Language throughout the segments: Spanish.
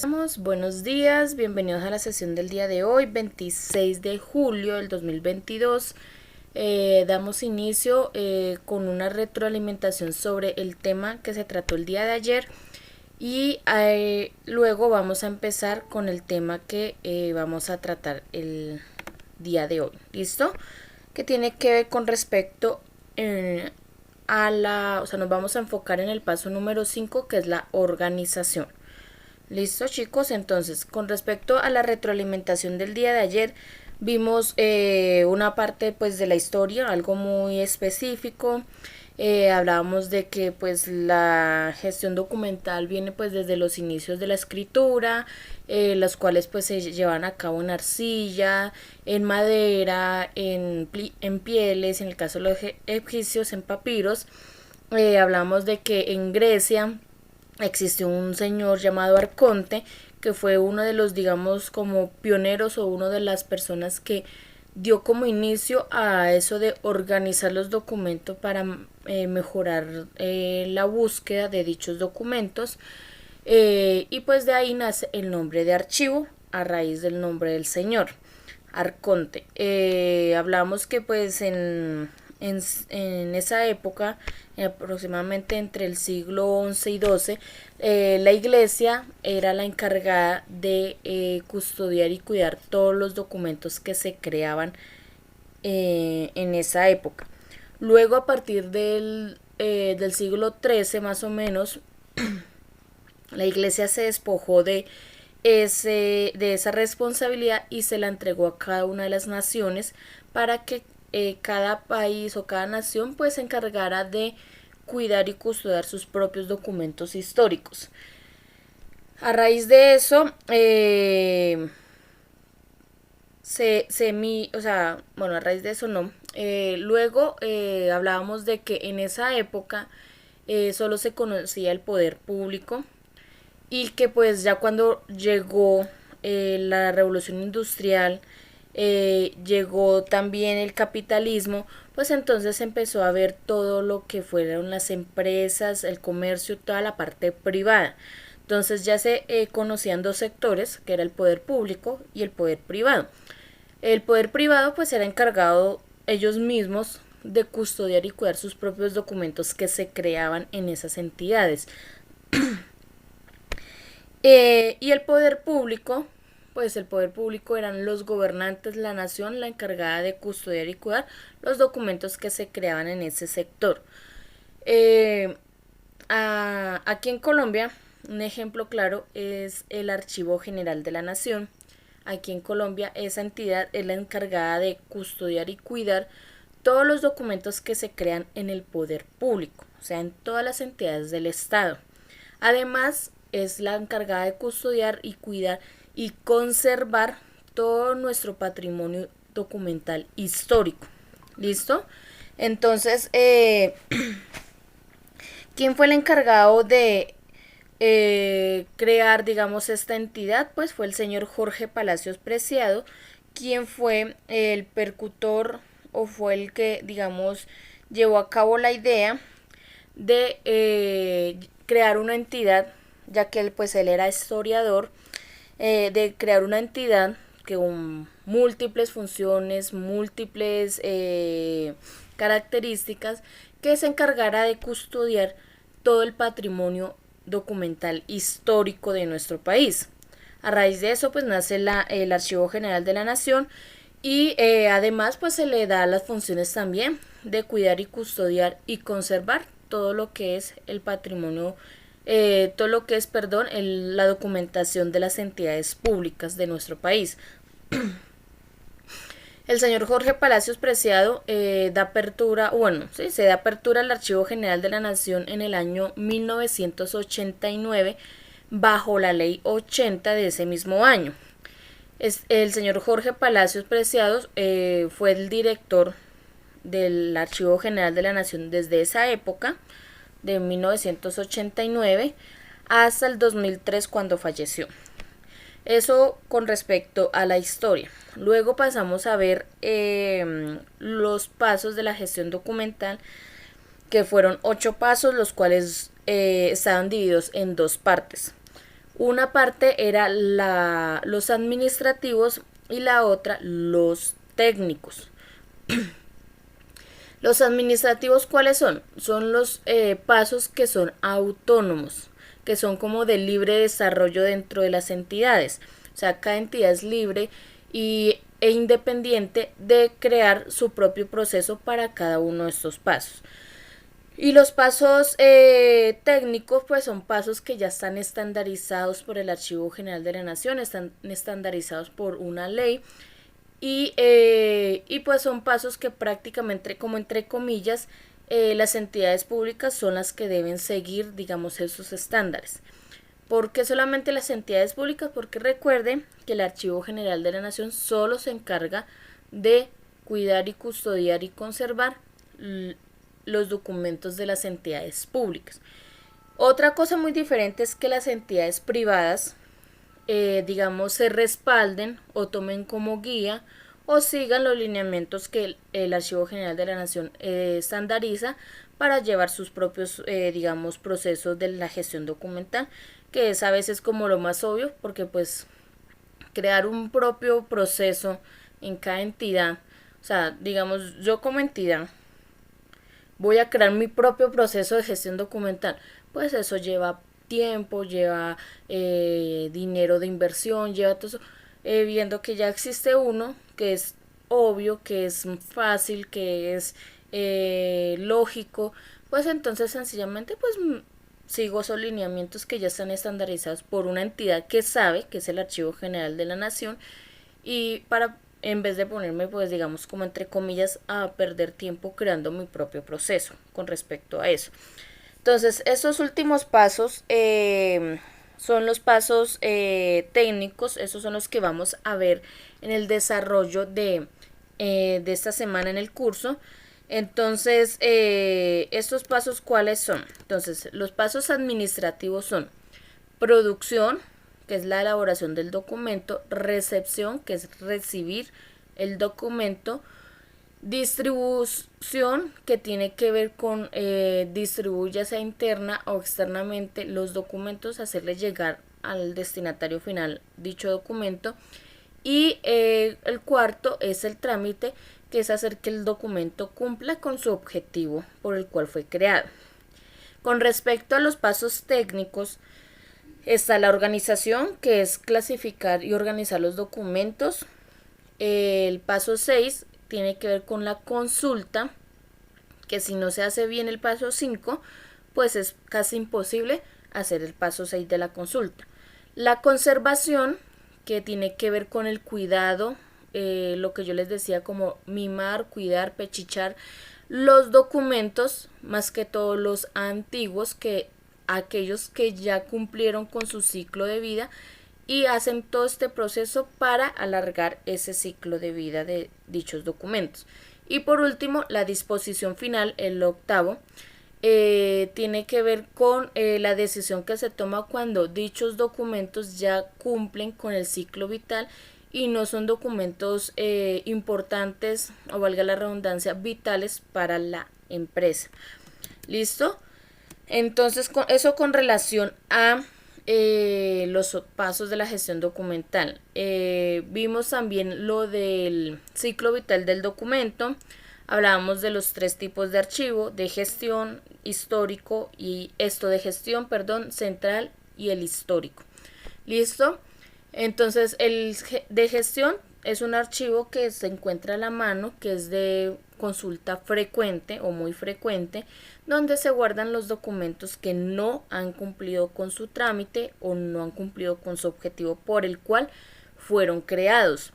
Buenos días, bienvenidos a la sesión del día de hoy, 26 de julio del 2022. Damos inicio con una retroalimentación sobre el tema que se trató el día de ayer y luego vamos a empezar con el tema que vamos a tratar el día de hoy. ¿Listo? Que tiene que ver con respecto nos vamos a enfocar en el paso número 5, que es la organización. Listo, chicos. Entonces, con respecto a la retroalimentación del día de ayer, vimos una parte pues de la historia, algo muy específico. Hablábamos de que pues la gestión documental viene pues desde los inicios de la escritura, las cuales pues se llevan a cabo en arcilla, en madera, en pieles, en el caso de los egipcios en papiros. Hablamos de que en Grecia existió un señor llamado Arconte, que fue uno de los, digamos, como pioneros o una de las personas que dio como inicio a eso de organizar los documentos para mejorar la búsqueda de dichos documentos. Y pues de ahí nace el nombre de archivo a raíz del nombre del señor Arconte. Hablamos que pues en esa época, aproximadamente entre el siglo XI y XII, la iglesia era la encargada de custodiar y cuidar todos los documentos que se creaban en esa época. Luego, a partir del siglo XIII más o menos, la iglesia se despojó de esa responsabilidad y se la entregó a cada una de las naciones para que cada país o cada nación pues se encargara de cuidar y custodiar sus propios documentos históricos. A raíz de eso, a raíz de eso no. Luego hablábamos de que en esa época solo se conocía el poder público y que pues ya cuando llegó la revolución industrial, llegó también el capitalismo, pues entonces empezó a ver todo lo que fueron las empresas, el comercio, toda la parte privada. Entonces ya se conocían dos sectores, que era el poder público y el poder privado. El poder privado pues era encargado ellos mismos de custodiar y cuidar sus propios documentos que se creaban en esas entidades. Y el poder público, pues el poder público eran los gobernantes, la nación, la encargada de custodiar y cuidar los documentos que se creaban en ese sector. Aquí en Colombia, un ejemplo claro es el Archivo General de la Nación. Aquí en Colombia, esa entidad es la encargada de custodiar y cuidar todos los documentos que se crean en el poder público, o sea, en todas las entidades del Estado. Además, es la encargada de custodiar y cuidar y conservar todo nuestro patrimonio documental histórico. ¿Listo? Entonces, ¿quién fue el encargado de crear, digamos, esta entidad? Pues fue el señor Jorge Palacios Preciado, quien fue el percutor o fue el que, digamos, llevó a cabo la idea de crear una entidad, ya que él era historiador, de crear una entidad que con múltiples funciones, múltiples características, que se encargara de custodiar todo el patrimonio documental histórico de nuestro país. A raíz de eso pues nace el Archivo General de la Nación y además pues se le da las funciones también de cuidar y custodiar y conservar todo lo que es el patrimonio, la documentación de las entidades públicas de nuestro país. El señor Jorge Palacios Preciado se da apertura al Archivo General de la Nación en el año 1989 bajo la ley 80 de ese mismo año. El señor Jorge Palacios Preciados fue el director del Archivo General de la Nación desde esa época, de 1989 hasta el 2003 cuando falleció. Eso con respecto a la historia. Luego pasamos a ver los pasos de la gestión documental, que fueron 8 pasos, los cuales estaban divididos en 2 partes. Una parte era los administrativos y la otra los técnicos. Los administrativos, ¿cuáles son? Son los pasos que son autónomos, que son como de libre desarrollo dentro de las entidades. O sea, cada entidad es libre e independiente de crear su propio proceso para cada uno de estos pasos. Y los pasos técnicos, pues son pasos que ya están estandarizados por el Archivo General de la Nación, están estandarizados por una ley y pues son pasos que prácticamente, como entre comillas, las entidades públicas son las que deben seguir, digamos, esos estándares. ¿Por qué solamente las entidades públicas? Porque recuerden que el Archivo General de la Nación solo se encarga de cuidar y custodiar y conservar los documentos de las entidades públicas. Otra cosa muy diferente es que las entidades privadas, digamos, se respalden o tomen como guía o sigan los lineamientos que el Archivo General de la Nación estandariza para llevar sus propios, digamos, procesos de la gestión documental, que es a veces como lo más obvio, porque pues crear un propio proceso en cada entidad, o sea, digamos, yo como entidad voy a crear mi propio proceso de gestión documental, pues eso lleva tiempo, lleva dinero de inversión, lleva todo eso, viendo que ya existe uno que es obvio, que es fácil, que es lógico, pues entonces sencillamente pues sigo esos lineamientos que ya están estandarizados por una entidad que sabe, que es el Archivo General de la Nación, y para en vez de ponerme pues digamos como entre comillas a perder tiempo creando mi propio proceso con respecto a eso. Entonces estos últimos pasos son los pasos técnicos, esos son los que vamos a ver en el desarrollo de esta semana en el curso. Entonces estos pasos, ¿cuáles son? Entonces los pasos administrativos son producción, que es la elaboración del documento, recepción, que es recibir el documento, distribución, que tiene que ver con distribuir ya sea interna o externamente los documentos, hacerles llegar al destinatario final dicho documento, y el cuarto es el trámite, que es hacer que el documento cumpla con su objetivo por el cual fue creado. Con respecto a los pasos técnicos, está la organización, que es clasificar y organizar los documentos. El paso 6 tiene que ver con la consulta, que si no se hace bien el paso 5, pues es casi imposible hacer el paso 6 de la consulta. La conservación, que tiene que ver con el cuidado, lo que yo les decía, como mimar, cuidar, pechichar los documentos, más que todos los antiguos, que aquellos que ya cumplieron con su ciclo de vida y hacen todo este proceso para alargar ese ciclo de vida de dichos documentos. Y por último, la disposición final, el octavo, tiene que ver con la decisión que se toma cuando dichos documentos ya cumplen con el ciclo vital y no son documentos importantes, o valga la redundancia, vitales para la empresa. ¿Listo? Entonces, eso con relación a los pasos de la gestión documental. Vimos también lo del ciclo vital del documento. Hablábamos de los 3 tipos de archivo: de gestión, histórico y de gestión, perdón, central y el histórico. ¿Listo? Entonces, el de gestión es un archivo que se encuentra a la mano, que es de consulta frecuente o muy frecuente, donde se guardan los documentos que no han cumplido con su trámite o no han cumplido con su objetivo por el cual fueron creados.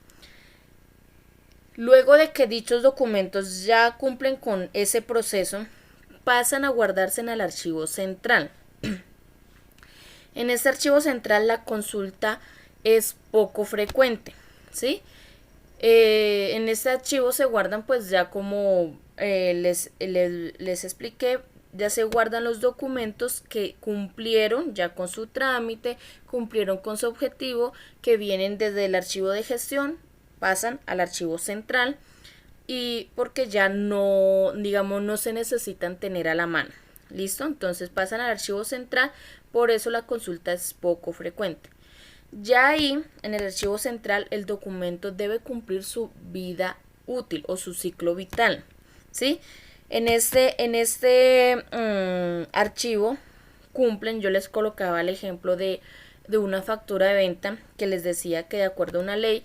Luego de que dichos documentos ya cumplen con ese proceso, pasan a guardarse en el archivo central. En este archivo central la consulta es poco frecuente, ¿sí? En este archivo se guardan, pues ya como les expliqué, ya se guardan los documentos que cumplieron ya con su trámite, cumplieron con su objetivo, que vienen desde el archivo de gestión, pasan al archivo central, y porque ya no, digamos, no se necesitan tener a la mano. ¿Listo? Entonces pasan al archivo central por eso la consulta es poco frecuente. Ya ahí, en el archivo central, el documento debe cumplir su vida útil o su ciclo vital, ¿sí? En este archivo cumplen, yo les colocaba el ejemplo de una factura de venta que les decía que de acuerdo a una ley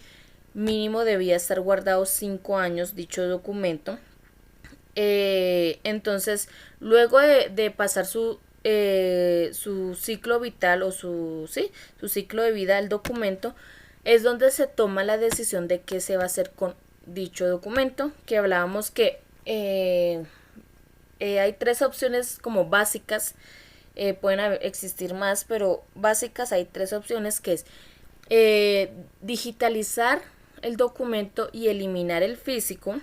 mínimo debía estar guardado 5 años dicho documento. Entonces, luego de pasar su ciclo vital o su ciclo de vida del documento, es donde se toma la decisión de qué se va a hacer con dicho documento, que hablábamos que hay 3 opciones como básicas, pueden existir más, pero básicas hay 3 opciones, que es digitalizar el documento y eliminar el físico.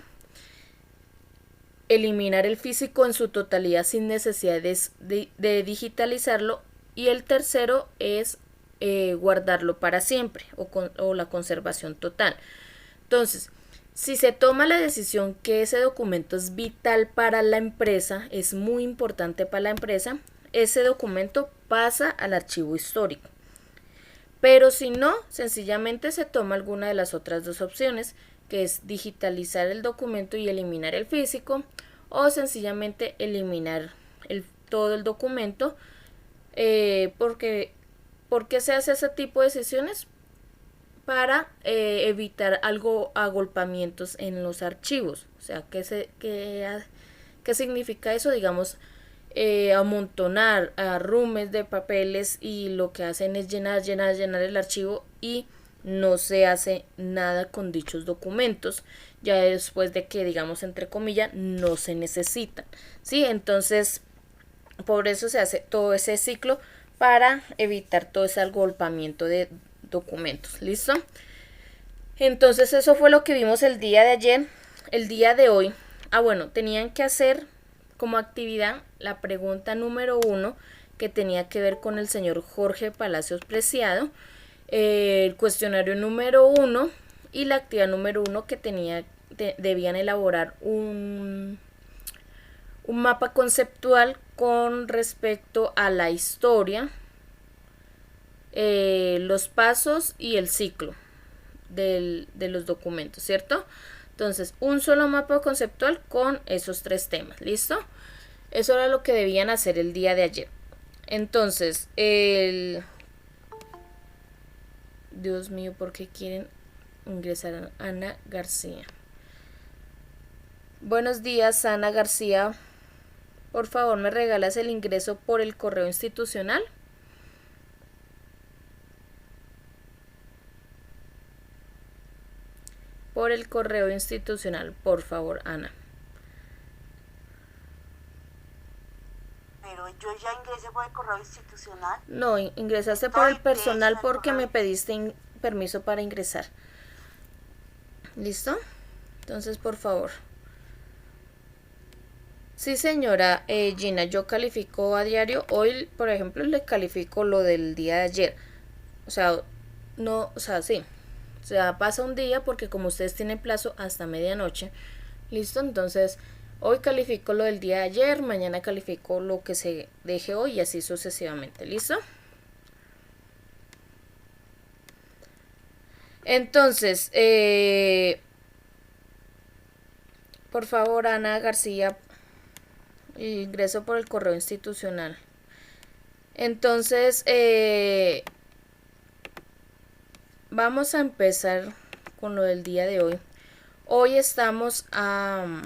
Eliminar el físico en su totalidad sin necesidad de digitalizarlo, y el tercero es guardarlo para siempre o la conservación total. Entonces, si se toma la decisión que ese documento es vital para la empresa, es muy importante para la empresa, ese documento pasa al archivo histórico. Pero si no, sencillamente se toma alguna de las otras 2 opciones, que es digitalizar el documento y eliminar el físico, o sencillamente eliminar todo el documento. ¿Por qué se hace ese tipo de decisiones? Para evitar agolpamientos en los archivos. O sea, ¿qué significa eso? Digamos, amontonar arrumes de papeles, y lo que hacen es llenar el archivo y no se hace nada con dichos documentos, ya después de que, digamos, entre comillas, no se necesitan, ¿sí? Entonces, por eso se hace todo ese ciclo, para evitar todo ese agolpamiento de documentos. ¿Listo? Entonces, eso fue lo que vimos el día de ayer. El día de hoy, bueno, tenían que hacer como actividad la pregunta número 1, que tenía que ver con el señor Jorge Palacios Preciado, el cuestionario número 1 y la actividad número 1, que debían elaborar un mapa conceptual con respecto a la historia, los pasos y el ciclo de los documentos, ¿cierto? Entonces, un solo mapa conceptual con esos 3 temas. ¿Listo? Eso era lo que debían hacer el día de ayer. Entonces, Dios mío, ¿por qué quieren ingresar a Ana García? Buenos días, Ana García. Por favor, ¿me regalas el ingreso por el correo institucional? Por el correo institucional, por favor, Ana. Pero yo ya ingresé por el correo institucional. No, ingresaste por el personal porque me pediste permiso para ingresar. ¿Listo? Entonces, por favor. Sí, señora Gina, yo califico a diario. Hoy, por ejemplo, le califico lo del día de ayer. O sea, no, o sea, sí. O sea, pasa un día porque como ustedes tienen plazo hasta medianoche. ¿Listo? Entonces, hoy califico lo del día de ayer, mañana califico lo que se deje hoy, y así sucesivamente. ¿Listo? Entonces, por favor, Ana García, ingreso por el correo institucional. Entonces, vamos a empezar con lo del día de hoy. Hoy vamos a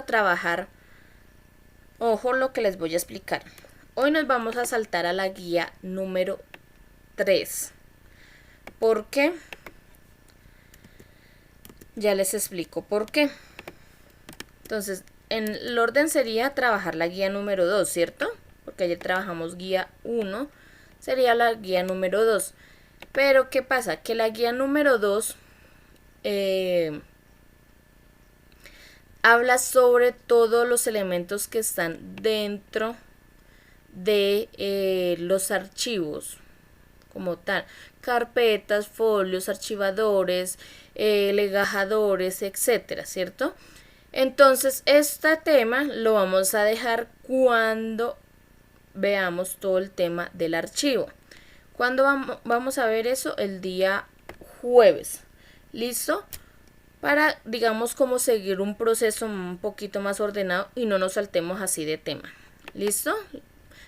trabajar. Ojo lo que les voy a explicar. Hoy nos vamos a saltar a la guía número 3. ¿Por qué? Ya les explico por qué. Entonces, en el orden sería trabajar la guía número 2, ¿cierto? Porque ayer trabajamos guía 1, sería la guía número 2. Pero, ¿qué pasa? Que la guía número 2 habla sobre todos los elementos que están dentro de los archivos como tal, carpetas, folios, archivadores, legajadores, etcétera, ¿cierto? Entonces, este tema lo vamos a dejar cuando veamos todo el tema del archivo. ¿Cuándo vamos a ver eso? El día jueves. ¿Listo? Para, digamos, como seguir un proceso un poquito más ordenado y no nos saltemos así de tema. ¿Listo?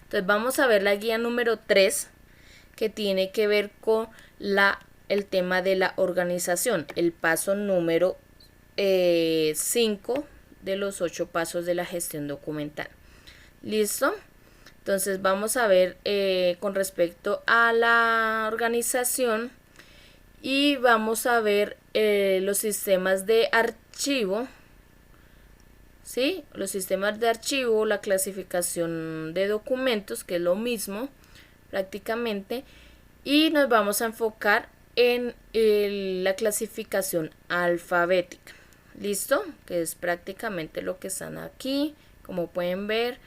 Entonces vamos a ver la guía número 3, que tiene que ver con el tema de la organización, el paso número 5 de los 8 pasos de la gestión documental. ¿Listo? Entonces vamos a ver con respecto a la organización y vamos a ver los sistemas de archivo, ¿sí? Los sistemas de archivo, la clasificación de documentos, que es lo mismo prácticamente, y nos vamos a enfocar en la clasificación alfabética. ¿Listo? Que es prácticamente lo que están aquí, como pueden ver.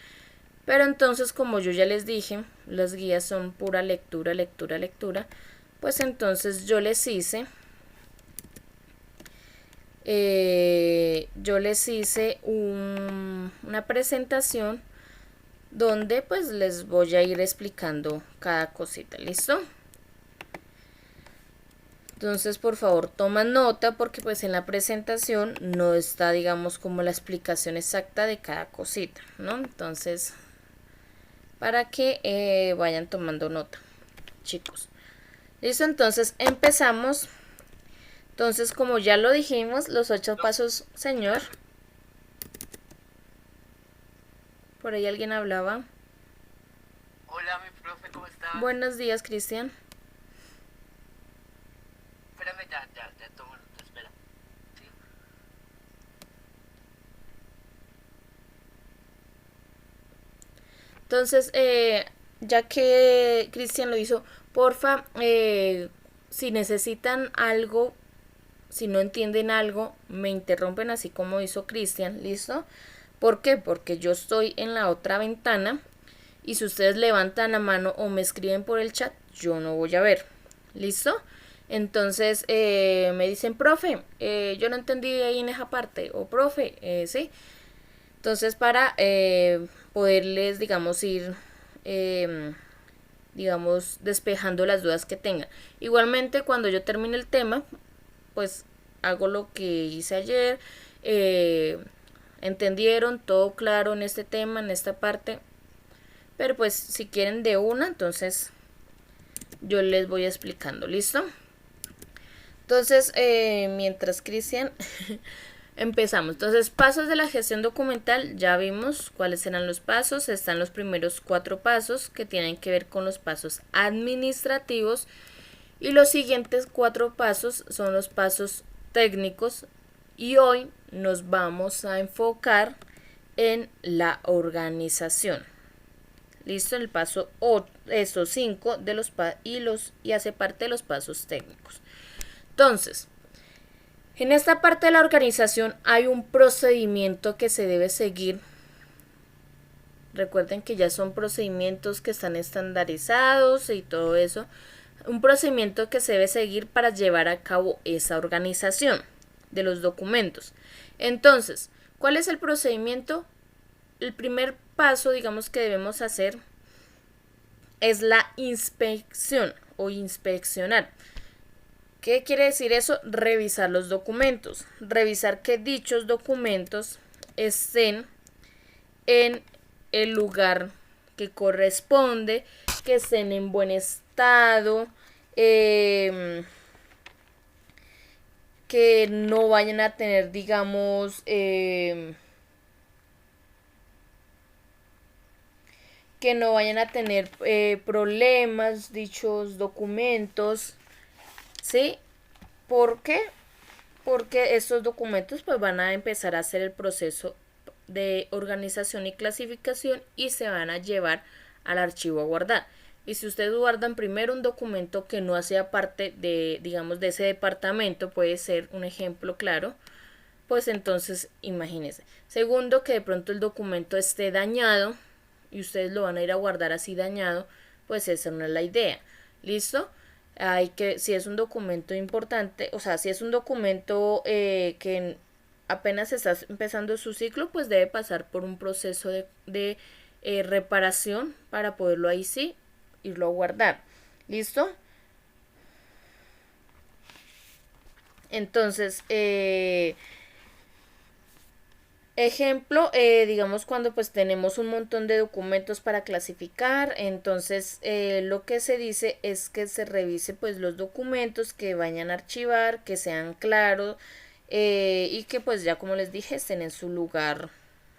Pero entonces, como yo ya les dije, las guías son pura lectura, lectura, lectura. Pues entonces yo les hice una presentación donde pues les voy a ir explicando cada cosita. ¿Listo? Entonces, por favor, toman nota porque pues en la presentación no está, digamos, como la explicación exacta de cada cosita, ¿no? Entonces, para que vayan tomando nota, chicos. Listo, entonces empezamos. Entonces, como ya lo dijimos, los 8 pasos, señor. Por ahí alguien hablaba. Hola, mi profe, ¿cómo estás? Buenos días, Cristian. Espérame, ya tomo nota, espera. ¿Sí? Entonces, ya que Cristian lo hizo, porfa, si necesitan algo, si no entienden algo, me interrumpen así como hizo Cristian, ¿listo? ¿Por qué? Porque yo estoy en la otra ventana y si ustedes levantan la mano o me escriben por el chat, yo no voy a ver, ¿listo? Entonces me dicen, profe, yo no entendí ahí en esa parte, o profe, sí. Entonces para poderles, digamos, ir, digamos, despejando las dudas que tengan. Igualmente, cuando yo termine el tema, pues hago lo que hice ayer. ¿Entendieron? Todo claro en este tema, en esta parte. Pero pues si quieren de una, entonces yo les voy explicando. ¿Listo? Entonces, mientras Cristian empezamos. Entonces, pasos de la gestión documental, ya vimos cuáles eran los pasos. Están los primeros 4 pasos que tienen que ver con los pasos administrativos. Y los siguientes 4 pasos son los pasos técnicos. Y hoy nos vamos a enfocar en la organización. Listo, el paso 5 de los y hace parte de los pasos técnicos. Entonces, en esta parte de la organización hay un procedimiento que se debe seguir. Recuerden que ya son procedimientos que están estandarizados y todo eso. Un procedimiento que se debe seguir para llevar a cabo esa organización de los documentos. Entonces, ¿cuál es el procedimiento? El primer paso, digamos, que debemos hacer es la inspección o inspeccionar. ¿Qué quiere decir eso? Revisar los documentos. Revisar que dichos documentos estén en el lugar que corresponde, que estén en buen estado, que no vayan a tener, digamos, que no vayan a tener problemas dichos documentos, ¿sí? ¿Por qué? Porque estos documentos pues van a empezar a hacer el proceso de organización y clasificación y se van a llevar al archivo a guardar. Y si ustedes guardan primero un documento que no hacía parte de, digamos, de ese departamento, puede ser un ejemplo claro, pues entonces imagínense. Segundo, que de pronto el documento esté dañado y ustedes lo van a ir a guardar así dañado, pues esa no es la idea. ¿Listo? Hay que, si es un documento importante, o sea, si es un documento que apenas está empezando su ciclo, pues debe pasar por un proceso de reparación para poderlo ahí sí irlo a guardar. ¿Listo? Entonces, ejemplo, digamos cuando pues tenemos un montón de documentos para clasificar, entonces lo que se dice es que se revise pues los documentos que vayan a archivar, que sean claros y que pues ya como les dije estén en su lugar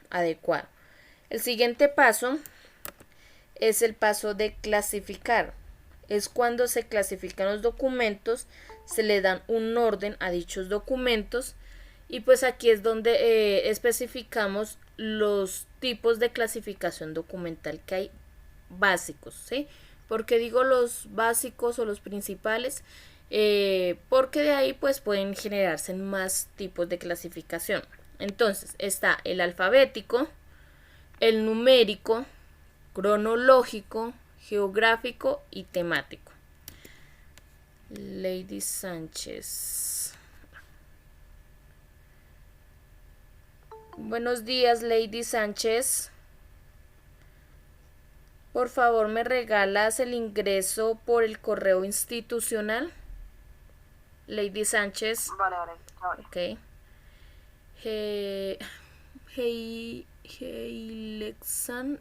adecuado. El siguiente paso es el paso de clasificar. Es cuando se clasifican los documentos, se le dan un orden a dichos documentos y pues aquí es donde especificamos los tipos de clasificación documental que hay básicos, ¿sí? ¿Por qué digo los básicos o los principales? Porque de ahí pues pueden generarse más tipos de clasificación. Entonces está el alfabético, el numérico, cronológico, geográfico y temático. Lady Sánchez. Buenos días, Lady Sánchez. Por favor, ¿me regalas el ingreso por el correo institucional? Lady Sánchez. Vale, vale. Ok. Heilexan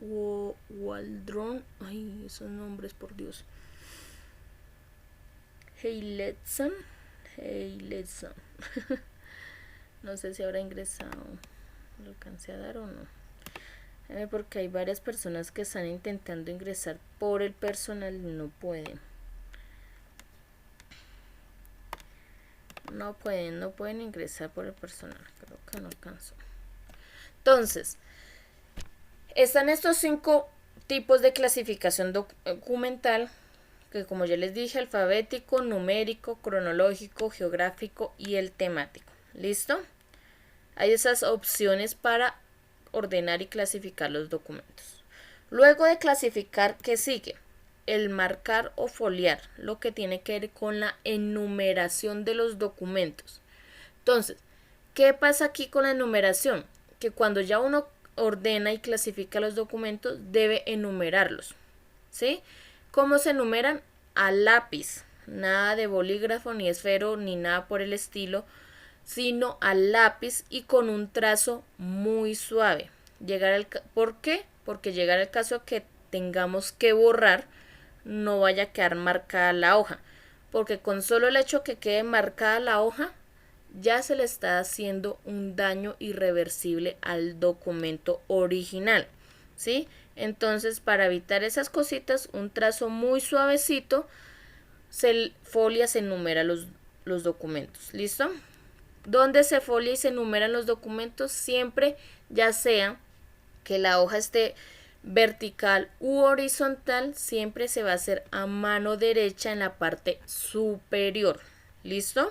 Waldron. Ay, esos nombres, por Dios. Heilexan. No sé si habrá ingresado. ¿Lo alcancé a dar o no? Porque hay varias personas que están intentando ingresar por el personal y no pueden. No pueden ingresar por el personal. Creo que no alcanzó. Entonces, están estos 5 tipos de clasificación documental, que como ya les dije, alfabético, numérico, cronológico, geográfico y el temático. ¿Listo? Hay esas opciones para ordenar y clasificar los documentos. Luego de clasificar, ¿qué sigue? El marcar o foliar, lo que tiene que ver con la enumeración de los documentos. Entonces, ¿qué pasa aquí con la enumeración? Que cuando ya uno ordena y clasifica los documentos, debe enumerarlos. ¿Sí? ¿Cómo se enumeran? A lápiz. Nada de bolígrafo, ni esfero, ni nada por el estilo, sino al lápiz y con un trazo muy suave. ¿Por qué? Porque llegar al caso que tengamos que borrar, no vaya a quedar marcada la hoja, porque con solo el hecho que quede marcada la hoja, ya se le está haciendo un daño irreversible al documento original, ¿sí? Entonces, para evitar esas cositas, un trazo muy suavecito, se enumera los documentos, ¿listo? ¿Dónde se folia y se enumeran los documentos? Siempre, ya sea que la hoja esté vertical u horizontal, siempre se va a hacer a mano derecha en la parte superior. ¿Listo?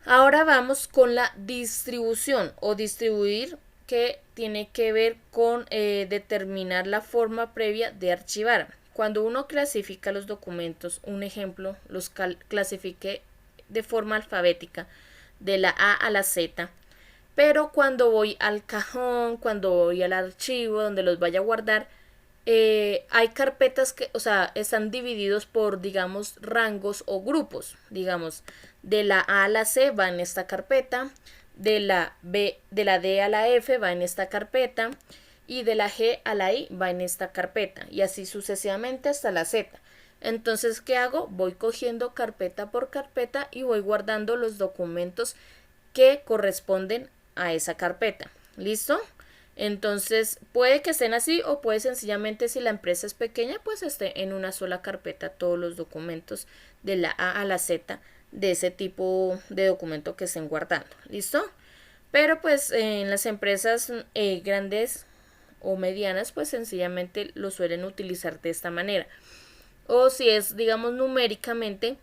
Ahora vamos con la distribución o distribuir, que tiene que ver con determinar la forma previa de archivar. Cuando uno clasifica los documentos, un ejemplo, los clasifique de forma alfabética, de la A a la Z, pero cuando voy al cajón, cuando voy al archivo donde los vaya a guardar, hay carpetas que, o sea, están divididos por, digamos, rangos o grupos. Digamos, de la A a la C va en esta carpeta, de la D a la F va en esta carpeta y de la G a la I va en esta carpeta y así sucesivamente hasta la Z. Entonces, ¿qué hago? Voy cogiendo carpeta por carpeta y voy guardando los documentos que corresponden a esa carpeta. ¿Listo? Entonces, puede que estén así o puede sencillamente, si la empresa es pequeña, pues esté en una sola carpeta todos los documentos de la A a la Z de ese tipo de documento que estén guardando. ¿Listo? Pero pues en las empresas grandes o medianas, pues sencillamente lo suelen utilizar de esta manera. O si es, digamos, numéricamente,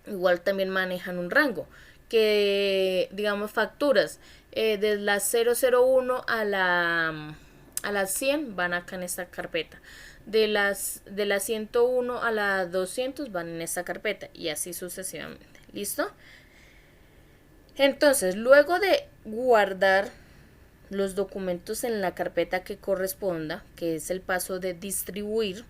igual también manejan un rango, que, digamos, facturas de la 001 a la 100 van acá en esta carpeta, de la 101 a la 200 van en esta carpeta y así sucesivamente. ¿Listo? Entonces, luego de guardar los documentos en la carpeta que corresponda, que es el paso de distribuir,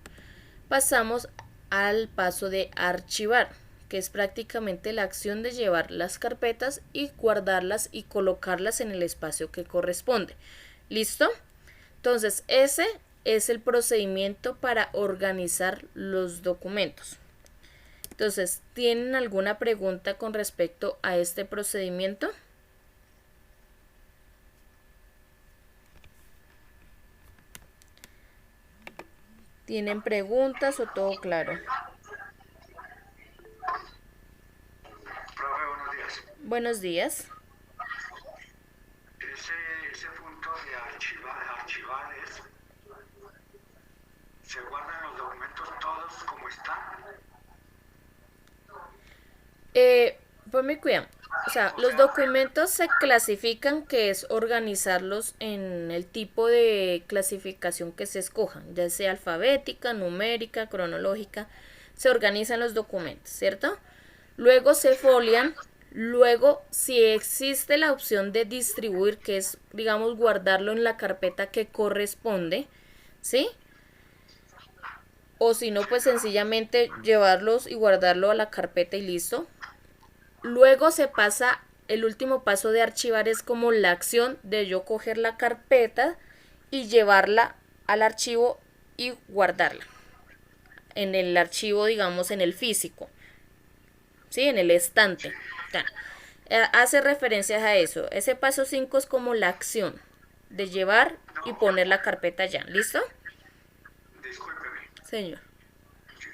pasamos al paso de archivar, que es prácticamente la acción de llevar las carpetas y guardarlas y colocarlas en el espacio que corresponde. ¿Listo? Entonces, ese es el procedimiento para organizar los documentos. Entonces, ¿tienen alguna pregunta con respecto a este procedimiento? ¿Tienen preguntas o todo claro? Profe, buenos días. Buenos días. Ese punto de archivar ¿se guardan los documentos todos como están? Ponme cuidado. O sea, los documentos se clasifican, que es organizarlos en el tipo de clasificación que se escojan, ya sea alfabética, numérica, cronológica. Se organizan los documentos, ¿cierto? Luego se folian. Luego, si existe la opción de distribuir, que es, digamos, guardarlo en la carpeta que corresponde, ¿sí? O si no, pues sencillamente llevarlos y guardarlo a la carpeta y listo. Luego se pasa, el último paso de archivar es como la acción de yo coger la carpeta y llevarla al archivo y guardarla. En el archivo, digamos, en el físico. ¿Sí? En el estante. Hace referencias a eso. Ese paso 5 es como la acción de llevar y poner la carpeta ya. ¿Listo? Discúlpeme. Señor.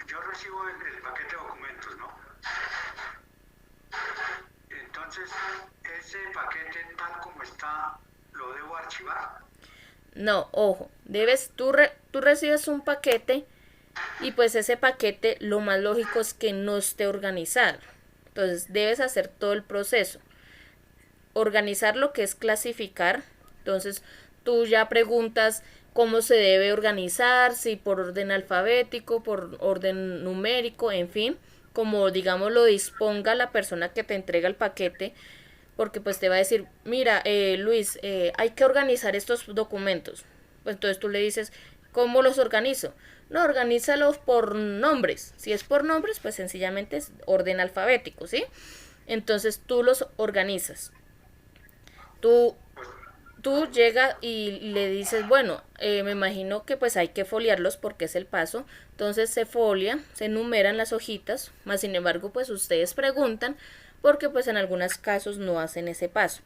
Yo recibo el paquete de documentos, ¿no? Entonces, ese paquete tal como está, ¿lo debo archivar? No, ojo. Tú recibes un paquete y pues ese paquete lo más lógico es que no esté organizado. Entonces debes hacer todo el proceso. Organizar lo que es clasificar. Entonces tú ya preguntas cómo se debe organizar, si por orden alfabético, por orden numérico, en fin, como digamos lo disponga la persona que te entrega el paquete, porque pues te va a decir, mira, Luis, hay que organizar estos documentos. Pues entonces tú le dices, ¿cómo los organizo? No, organízalos por nombres. Si es por nombres, pues sencillamente es orden alfabético, ¿sí? Entonces tú los organizas. Tú llegas y le dices, bueno, me imagino que pues hay que foliarlos porque es el paso. Entonces se folia, se enumeran las hojitas, más sin embargo pues ustedes preguntan porque pues en algunos casos no hacen ese paso.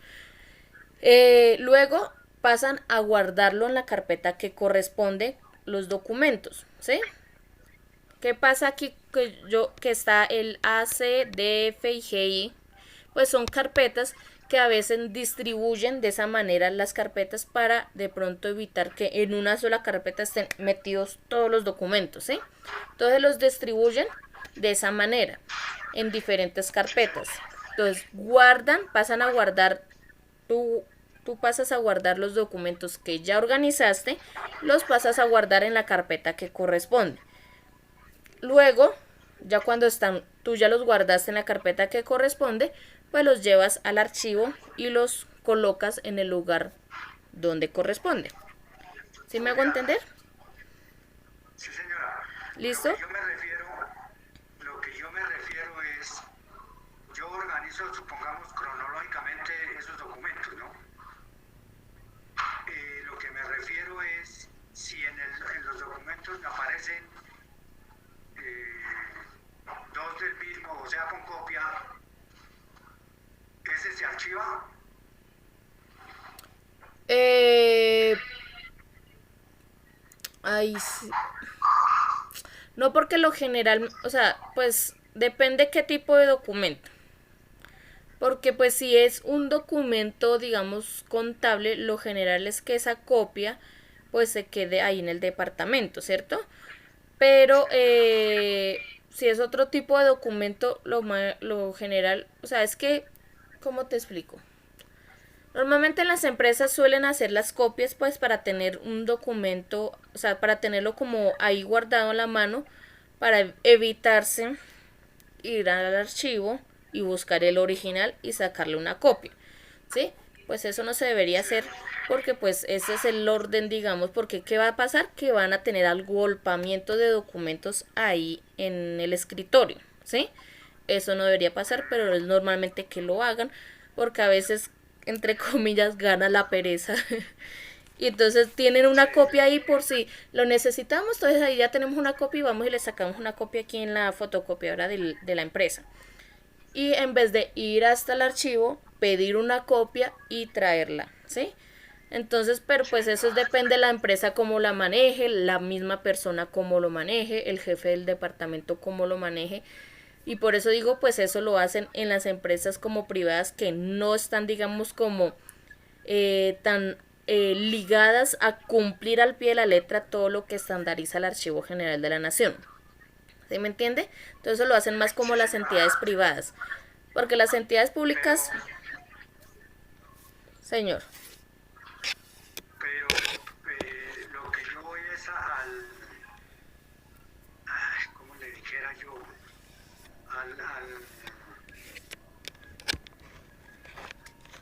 Luego pasan a guardarlo en la carpeta que corresponde los documentos, ¿sí? ¿Qué pasa aquí? Que está el A, C, D, F y G, I, pues son carpetas que a veces distribuyen de esa manera las carpetas para de pronto evitar que en una sola carpeta estén metidos todos los documentos, ¿sí? Entonces los distribuyen de esa manera en diferentes carpetas. Entonces pasan a guardar, tú pasas a guardar los documentos que ya organizaste, los pasas a guardar en la carpeta que corresponde. Luego, ya cuando tú ya los guardaste en la carpeta que corresponde, pues los llevas al archivo y los colocas en el lugar donde corresponde. ¿Sí me hago entender? Sí, señora. ¿Listo? Lo que yo me refiero es, yo organizo, supongamos, cronológicamente esos documentos, ¿no? Lo que me refiero es, si en los documentos me aparecen dos del mismo, o sea, con copia, ¿ese se archiva? Ay, sí. No, porque lo general, o sea, pues depende qué tipo de documento. Porque pues si es un documento, digamos, contable, lo general es que esa copia pues se quede ahí en el departamento, ¿cierto? Pero si es otro tipo de documento, lo general, o sea, es que, ¿cómo te explico? Normalmente las empresas suelen hacer las copias pues para tener un documento, o sea, para tenerlo como ahí guardado en la mano, para evitarse ir al archivo y buscar el original y sacarle una copia, ¿sí? pues eso no se debería hacer porque pues ese es el orden, digamos, porque ¿qué va a pasar? Que van a tener agolpamiento de documentos ahí en el escritorio, ¿sí? Eso no debería pasar, pero es normalmente que lo hagan porque a veces, entre comillas, gana la pereza. Y entonces tienen una copia ahí por si lo necesitamos, entonces ahí ya tenemos una copia y vamos y le sacamos una copia aquí en la fotocopiadora de la empresa. Y en vez de ir hasta el archivo, pedir una copia y traerla, ¿sí? Entonces, pero pues eso depende de la empresa cómo la maneje, la misma persona cómo lo maneje, el jefe del departamento cómo lo maneje. Y por eso digo, pues eso lo hacen en las empresas como privadas que no están, digamos, como tan ligadas a cumplir al pie de la letra todo lo que estandariza el Archivo General de la Nación. ¿Sí me entiende? Entonces lo hacen más como las entidades privadas. Porque las entidades públicas... Señor. Pero lo que yo voy es ¿cómo le dijera yo?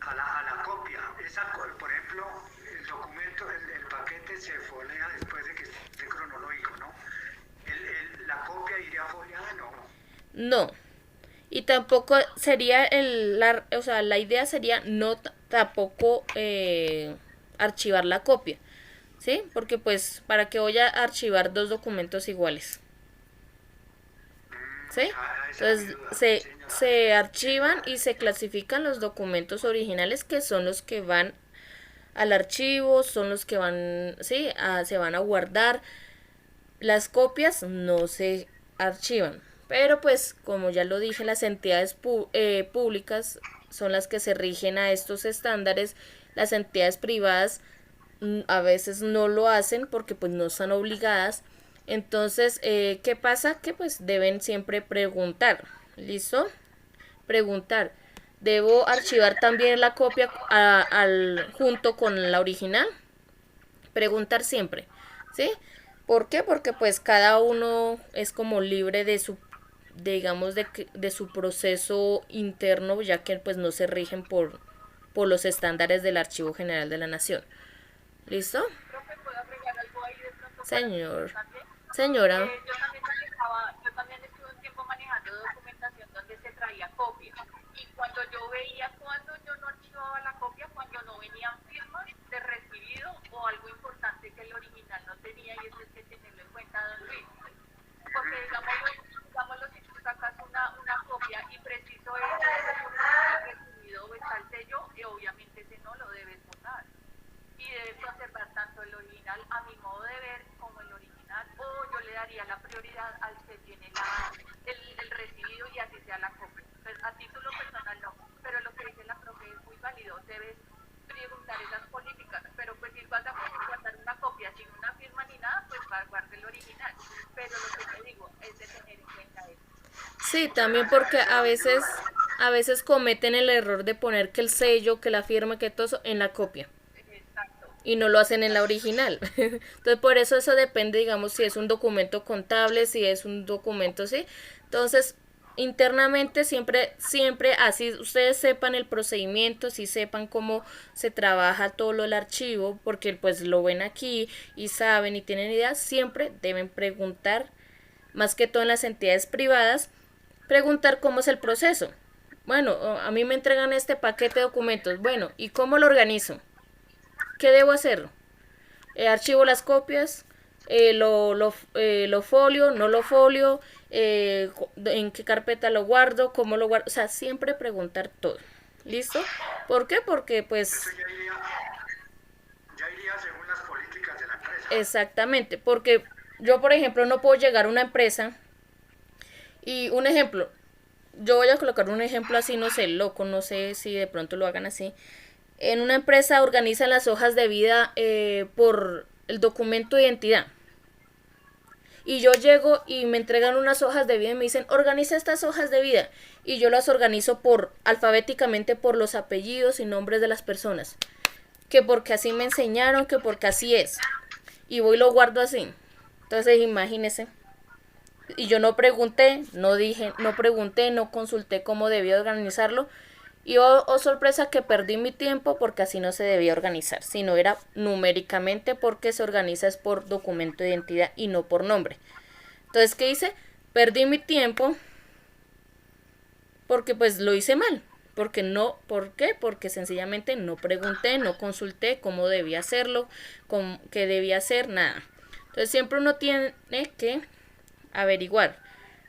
A la copia. Por ejemplo, el documento, el paquete se folea después de que esté cronológico, ¿no? La copia iría foliada, ¿no? No. Y tampoco sería o sea, la idea sería no tampoco archivar la copia, ¿sí? Porque pues, ¿para qué voy a archivar dos documentos iguales? ¿Sí? Entonces se archivan y se clasifican los documentos originales que son los que van al archivo, son los que van, ¿sí? Se van a guardar. Las copias no se archivan. Pero pues, como ya lo dije, las entidades públicas son las que se rigen a estos estándares. Las entidades privadas a veces no lo hacen porque pues no están obligadas. Entonces, ¿qué pasa? Que pues deben siempre preguntar. ¿Listo? Preguntar. ¿Debo archivar también la copia junto con la original? Preguntar siempre. ¿Sí? ¿Por qué? Porque pues cada uno es como libre de su, digamos, de su proceso interno, ya que pues no se rigen por los estándares del Archivo General de la Nación. ¿Listo? Profe, ¿puedo agregar algo ahí de pronto para Señor. también? Señora. Yo también estuve un tiempo manejando documentación donde se traía copias. Y cuando yo veía, cuando yo no archivaba la copia, cuando no venían firmas de recibido o algo importante que el original no tenía, y eso es que tenerlo en cuenta, don Luis. Porque digámoslo, si tú sacas una copia y preciso el recibido o está el sello, obviamente ese no lo debes botar. Y debes conservar tanto el original a mi modo de ver como el original, o yo le daría la prioridad al que tiene el recibido y así sea la copia. Pues, a título personal no, pero lo que dice la profe es muy válido, debes preguntar esas políticas, pero pues si vas a guardar una copia sin una firma ni nada, pues guarde el original, pero lo que te digo es de tener en cuenta eso. Sí, también porque a veces cometen el error de poner que el sello, que la firma, que todo eso en la copia. Exacto. Y no lo hacen en la original. Entonces, por eso depende, digamos, si es un documento contable, si es un documento, ¿sí? Entonces, internamente siempre, así ustedes sepan el procedimiento, si sepan cómo se trabaja todo lo del archivo, porque pues lo ven aquí y saben y tienen ideas, siempre deben preguntar, más que todo en las entidades privadas, preguntar cómo es el proceso. Bueno, a mí me entregan este paquete de documentos, bueno, ¿y cómo lo organizo? ¿Qué debo hacer? Archivo las copias, lo folio, no lo folio, en qué carpeta lo guardo, cómo lo guardo, o sea, siempre preguntar todo. ¿Listo? ¿Por qué? Porque pues... Eso ya iría según las políticas de la empresa. Exactamente, porque yo, por ejemplo, no puedo llegar a una empresa y un ejemplo, yo voy a colocar un ejemplo así, no sé, loco, no sé si de pronto lo hagan así. En una empresa organizan las hojas de vida por el documento de identidad. Y yo llego y me entregan unas hojas de vida y me dicen, organiza estas hojas de vida. Y yo las organizo alfabéticamente por los apellidos y nombres de las personas. Que porque así me enseñaron, que porque así es. Y voy y lo guardo así. Entonces imagínense. Y yo no pregunté, no dije, no pregunté, no consulté cómo debía organizarlo. Y sorpresa que perdí mi tiempo porque así no se debía organizar, sino era numéricamente porque se organiza es por documento de identidad y no por nombre. Entonces, ¿qué hice? Perdí mi tiempo porque pues lo hice mal. Porque no, ¿por qué? Porque sencillamente no pregunté, no consulté cómo debía hacerlo, qué debía hacer, nada. Entonces siempre uno tiene que averiguar,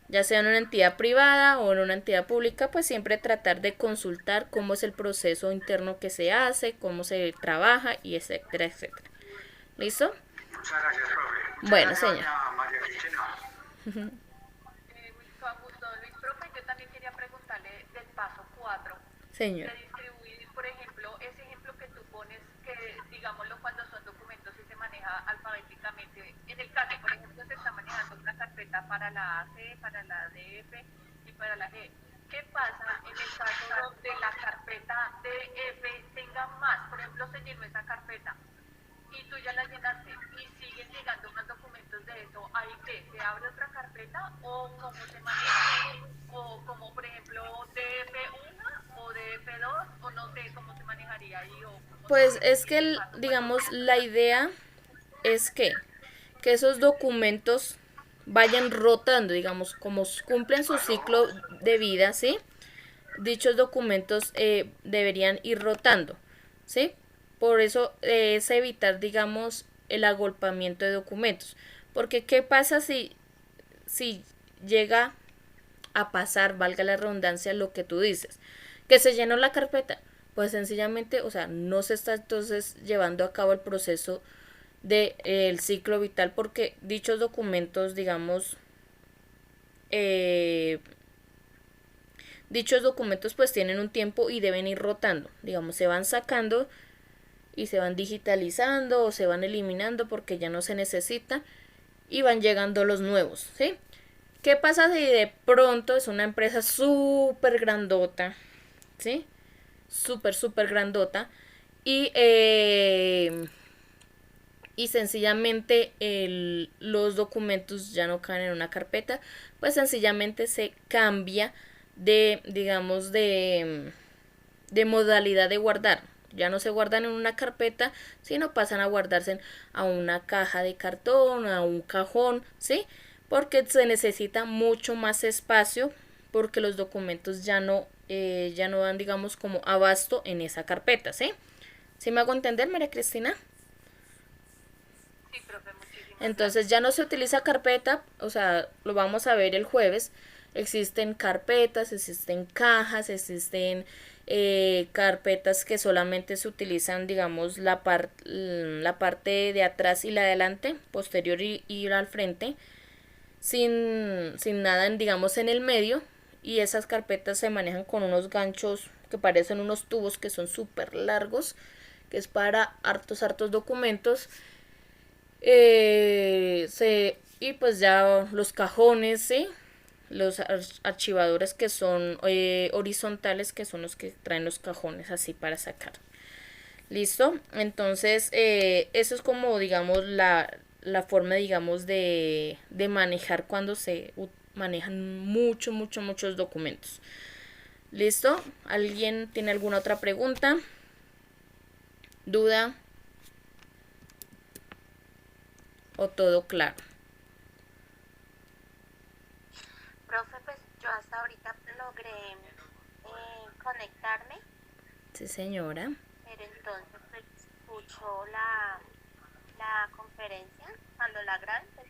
ya sea en una entidad privada o en una entidad pública, pues siempre tratar de consultar cómo es el proceso interno que se hace, cómo se trabaja y etcétera, etcétera. ¿Listo? Muchas gracias, profe. Muchas Bueno, gracias, señor. doña María Cristina. Con gusto, Luis, profe, yo también quería preguntarle del paso 4 Señor. de distribuir, por ejemplo, ese ejemplo que tú pones, que digámoslo cuando son documentos y se maneja alfabéticamente. En el caso, por ejemplo, se está manejando una carpeta para la AC, para la DF y para la G. ¿Qué pasa en el caso donde la carpeta DF tenga más? Por ejemplo, se llenó esa carpeta y tú ya la llenaste y siguen llegando más documentos de eso, ¿ahí qué? ¿Se abre otra carpeta o cómo se maneja? O como por ejemplo DF1 o DF2 o no sé cómo se manejaría ahí o cómo Pues se es define que, el paso digamos, cuatro. la idea es que esos documentos vayan rotando, digamos, como cumplen su ciclo de vida, ¿sí? Dichos documentos deberían ir rotando, ¿sí? Por eso es evitar, digamos, el agolpamiento de documentos. Porque, ¿qué pasa si llega a pasar, valga la redundancia, lo que tú dices? Que se llenó la carpeta. Pues sencillamente, o sea, no se está entonces llevando a cabo el proceso del ciclo vital porque dichos documentos, digamos, eh, dichos documentos pues tienen un tiempo y deben ir rotando, digamos, se van sacando y se van digitalizando o se van eliminando porque ya no se necesita y van llegando los nuevos, ¿sí? ¿Qué pasa si de pronto es una empresa súper grandota, ¿sí? Súper, súper grandota y sencillamente los documentos ya no caen en una carpeta, pues sencillamente se cambia de, digamos, de modalidad de guardar. Ya no se guardan en una carpeta, sino pasan a guardarse a una caja de cartón, a un cajón, ¿sí? Porque se necesita mucho más espacio, porque los documentos ya no dan, digamos, como abasto en esa carpeta, ¿sí? ¿Sí me hago entender, María Cristina? Sí, profe, muchísimas Entonces ya no se utiliza carpeta, o sea, lo vamos a ver el jueves. Existen carpetas, existen cajas, existen carpetas que solamente se utilizan, digamos, la parte de atrás y la de adelante, posterior y al frente, sin nada, digamos, en el medio. Y esas carpetas se manejan con unos ganchos que parecen unos tubos que son súper largos, que es para hartos documentos. Y pues ya los cajones, ¿sí? Los archivadores que son horizontales, que son los que traen los cajones así para sacar. ¿Listo? Entonces, eso es como, digamos, la forma, digamos, de manejar cuando se manejan muchos documentos. ¿Listo? ¿Alguien tiene alguna otra pregunta? ¿Duda? ¿O todo claro? Profe, pues yo hasta ahorita logré conectarme, Sí, señora. pero entonces pues, escucho la conferencia, cuando la graben, pues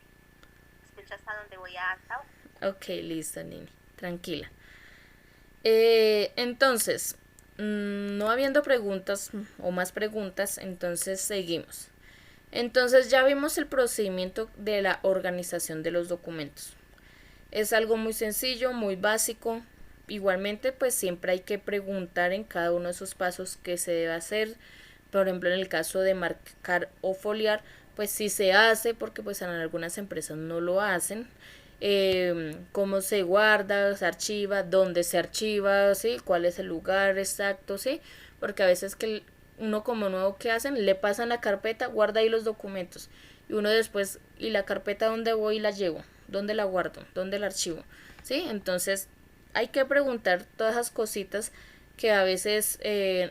escucho hasta donde voy hasta ahora. Ok, listo, Nini. Tranquila. Entonces, no habiendo preguntas o más preguntas, entonces seguimos. Entonces ya vimos el procedimiento de la organización de los documentos. Es algo muy sencillo, muy básico. Igualmente, pues siempre hay que preguntar en cada uno de esos pasos qué se debe hacer. Por ejemplo, en el caso de marcar o foliar, pues sí se hace porque pues en algunas empresas no lo hacen. Cómo se guarda, se archiva, dónde se archiva, ¿sí? Cuál es el lugar exacto, ¿sí? Porque a veces que uno como nuevo que hacen, le pasan la carpeta, guarda ahí los documentos. Y uno después, ¿y la carpeta dónde voy y la llevo? ¿Dónde la guardo? ¿Dónde la archivo? ¿Sí? Entonces hay que preguntar todas esas cositas que a veces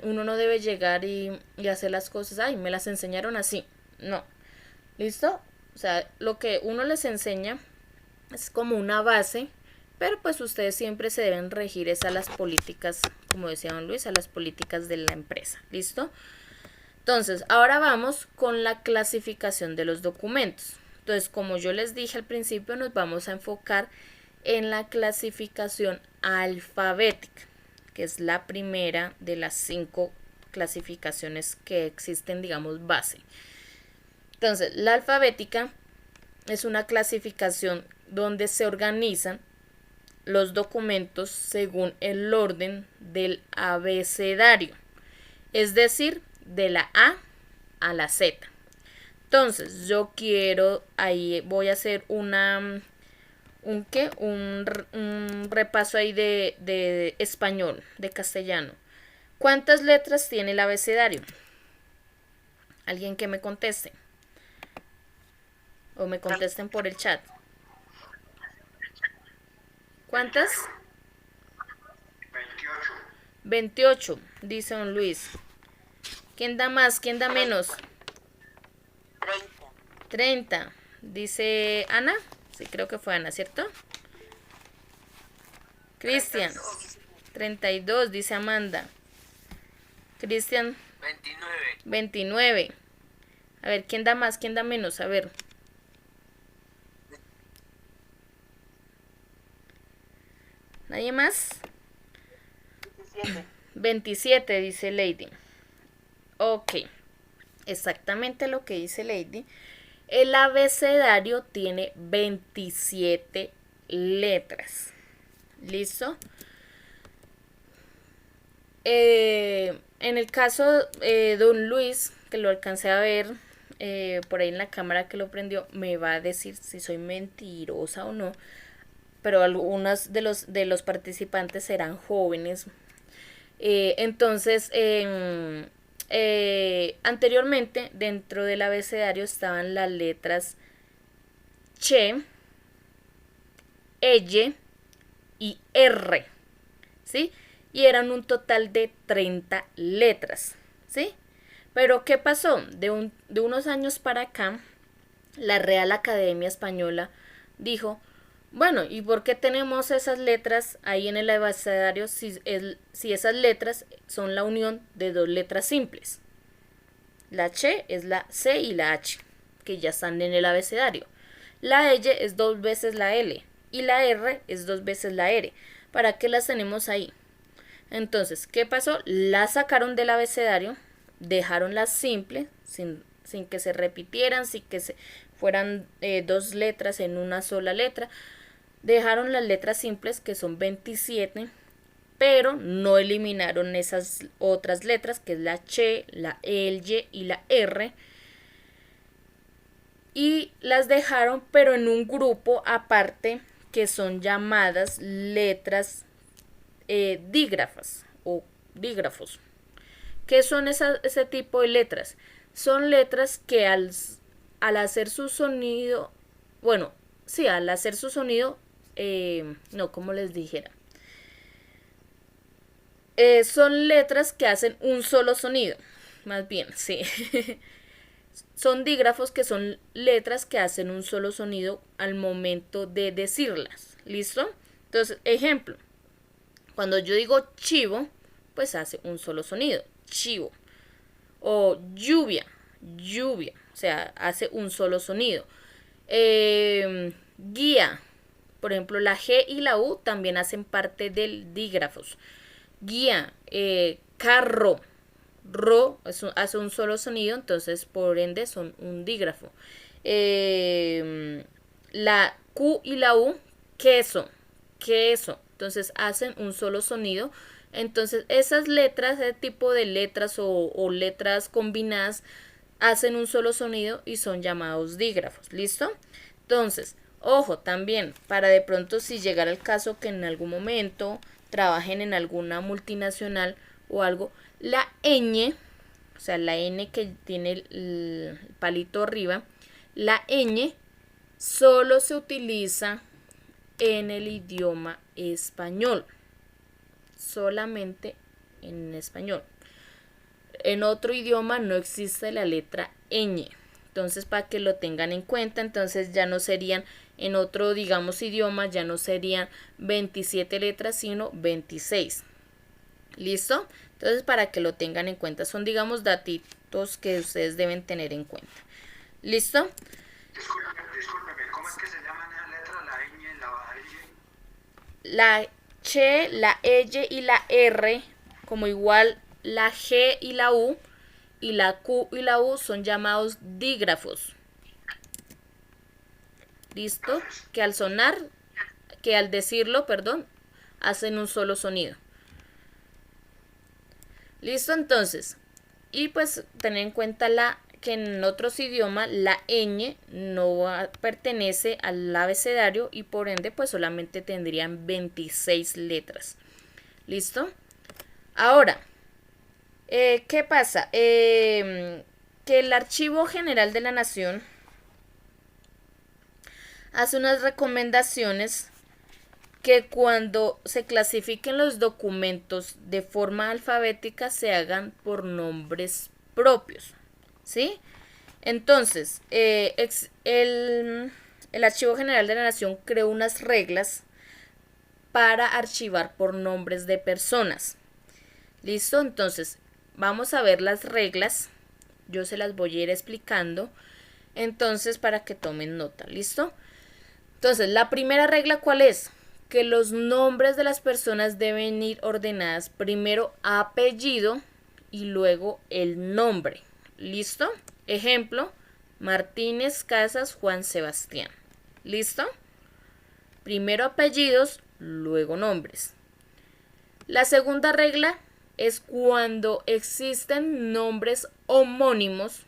uno no debe llegar y hacer las cosas, ay, me las enseñaron así. No. ¿Listo? O sea, lo que uno les enseña es como una base, pero pues ustedes siempre se deben regir es a las políticas, como decía don Luis, a las políticas de la empresa. ¿Listo? Entonces, ahora vamos con la clasificación de los documentos. Entonces, como yo les dije al principio, nos vamos a enfocar en la clasificación alfabética, que es la primera de las 5 clasificaciones que existen, digamos, base. Entonces, la alfabética es una clasificación donde se organizan los documentos según el orden del abecedario, es decir, de la A a la Z. Entonces, yo quiero, ahí voy a hacer un repaso ahí de español, de castellano. ¿Cuántas letras tiene el abecedario? Alguien que me conteste. O me contesten por el chat. ¿Cuántas? 28. 28, dice don Luis. ¿Quién da más? ¿Quién da menos? 30, dice Ana. Sí, creo que fue Ana, ¿cierto? Cristian. 32, dice Amanda. Cristian. 29. A ver, ¿quién da más? ¿Quién da menos? A ver. ¿Nadie más? 27, dice Lady. Ok, exactamente lo que dice Lady. El abecedario tiene 27 letras. ¿Listo? En el caso de don Luis, que lo alcancé a ver por ahí en la cámara que lo prendió, me va a decir si soy mentirosa o no. Pero algunos de los participantes eran jóvenes. Entonces, anteriormente, dentro del abecedario estaban las letras Che, Elle y R, ¿sí? Y eran un total de 30 letras, ¿sí? Pero, ¿qué pasó? De unos años para acá, la Real Academia Española dijo: bueno, ¿y por qué tenemos esas letras ahí en el abecedario si esas letras son la unión de 2 letras simples? La Ch es la C y la H, que ya están en el abecedario. La L es 2 veces la L y la R es 2 veces la R. ¿Para qué las tenemos ahí? Entonces, ¿qué pasó? Las sacaron del abecedario, dejaron las simples, sin que se repitieran, sin que fueran 2 letras en una sola letra. Dejaron las letras simples, que son 27, pero no eliminaron esas otras letras, que es la Ch, la L y la R. Y las dejaron, pero en un grupo aparte, que son llamadas letras dígrafas o dígrafos. ¿Qué son ese tipo de letras? Son letras que al hacer su sonido, bueno, sí, al hacer su sonido, no, como les dijera, son letras que hacen un solo sonido, más bien, sí. Son dígrafos, que son letras que hacen un solo sonido al momento de decirlas. ¿Listo? Entonces, ejemplo, cuando yo digo chivo, pues hace un solo sonido, chivo. O lluvia, lluvia, o sea, hace un solo sonido. Guía, por ejemplo, la G y la U también hacen parte del dígrafos. Guía, carro, ro, hace un solo sonido, entonces por ende son un dígrafo. La Q y la U, queso, queso, entonces hacen un solo sonido. Entonces esas letras, ese tipo de letras o letras combinadas, hacen un solo sonido y son llamados dígrafos. ¿Listo? Entonces, ojo, también, para de pronto si llegara el caso que en algún momento trabajen en alguna multinacional o algo, la ñ, o sea, la n que tiene el palito arriba, la ñ solo se utiliza en el idioma español. Solamente en español. En otro idioma no existe la letra ñ. Entonces, para que lo tengan en cuenta, entonces ya no serían, en otro, digamos, idioma, ya no serían 27 letras, sino 26. ¿Listo? Entonces, para que lo tengan en cuenta, son, digamos, datitos que ustedes deben tener en cuenta. ¿Listo? Discúlpeme, ¿cómo es que se llaman esas letras? La ñ, la y. La ch, la y y la r, como igual la g y la u, y la q y la u son llamados dígrafos. ¿Listo? Que al sonar, que al decirlo, perdón, hacen un solo sonido. ¿Listo? Entonces, y pues tener en cuenta que en otros idiomas la ñ no pertenece al abecedario y por ende pues solamente tendrían 26 letras. ¿Listo? Ahora, ¿qué pasa? Que el Archivo General de la Nación hace unas recomendaciones que cuando se clasifiquen los documentos de forma alfabética se hagan por nombres propios, ¿sí? Entonces, el Archivo General de la Nación creó unas reglas para archivar por nombres de personas. ¿Listo? Entonces, vamos a ver las reglas. Yo se las voy a ir explicando. Entonces, para que tomen nota. ¿Listo? Entonces, la primera regla, ¿cuál es? Que los nombres de las personas deben ir ordenadas primero apellido y luego el nombre. ¿Listo? Ejemplo, Martínez Casas Juan Sebastián. ¿Listo? Primero apellidos, luego nombres. La segunda regla es cuando existen nombres homónimos.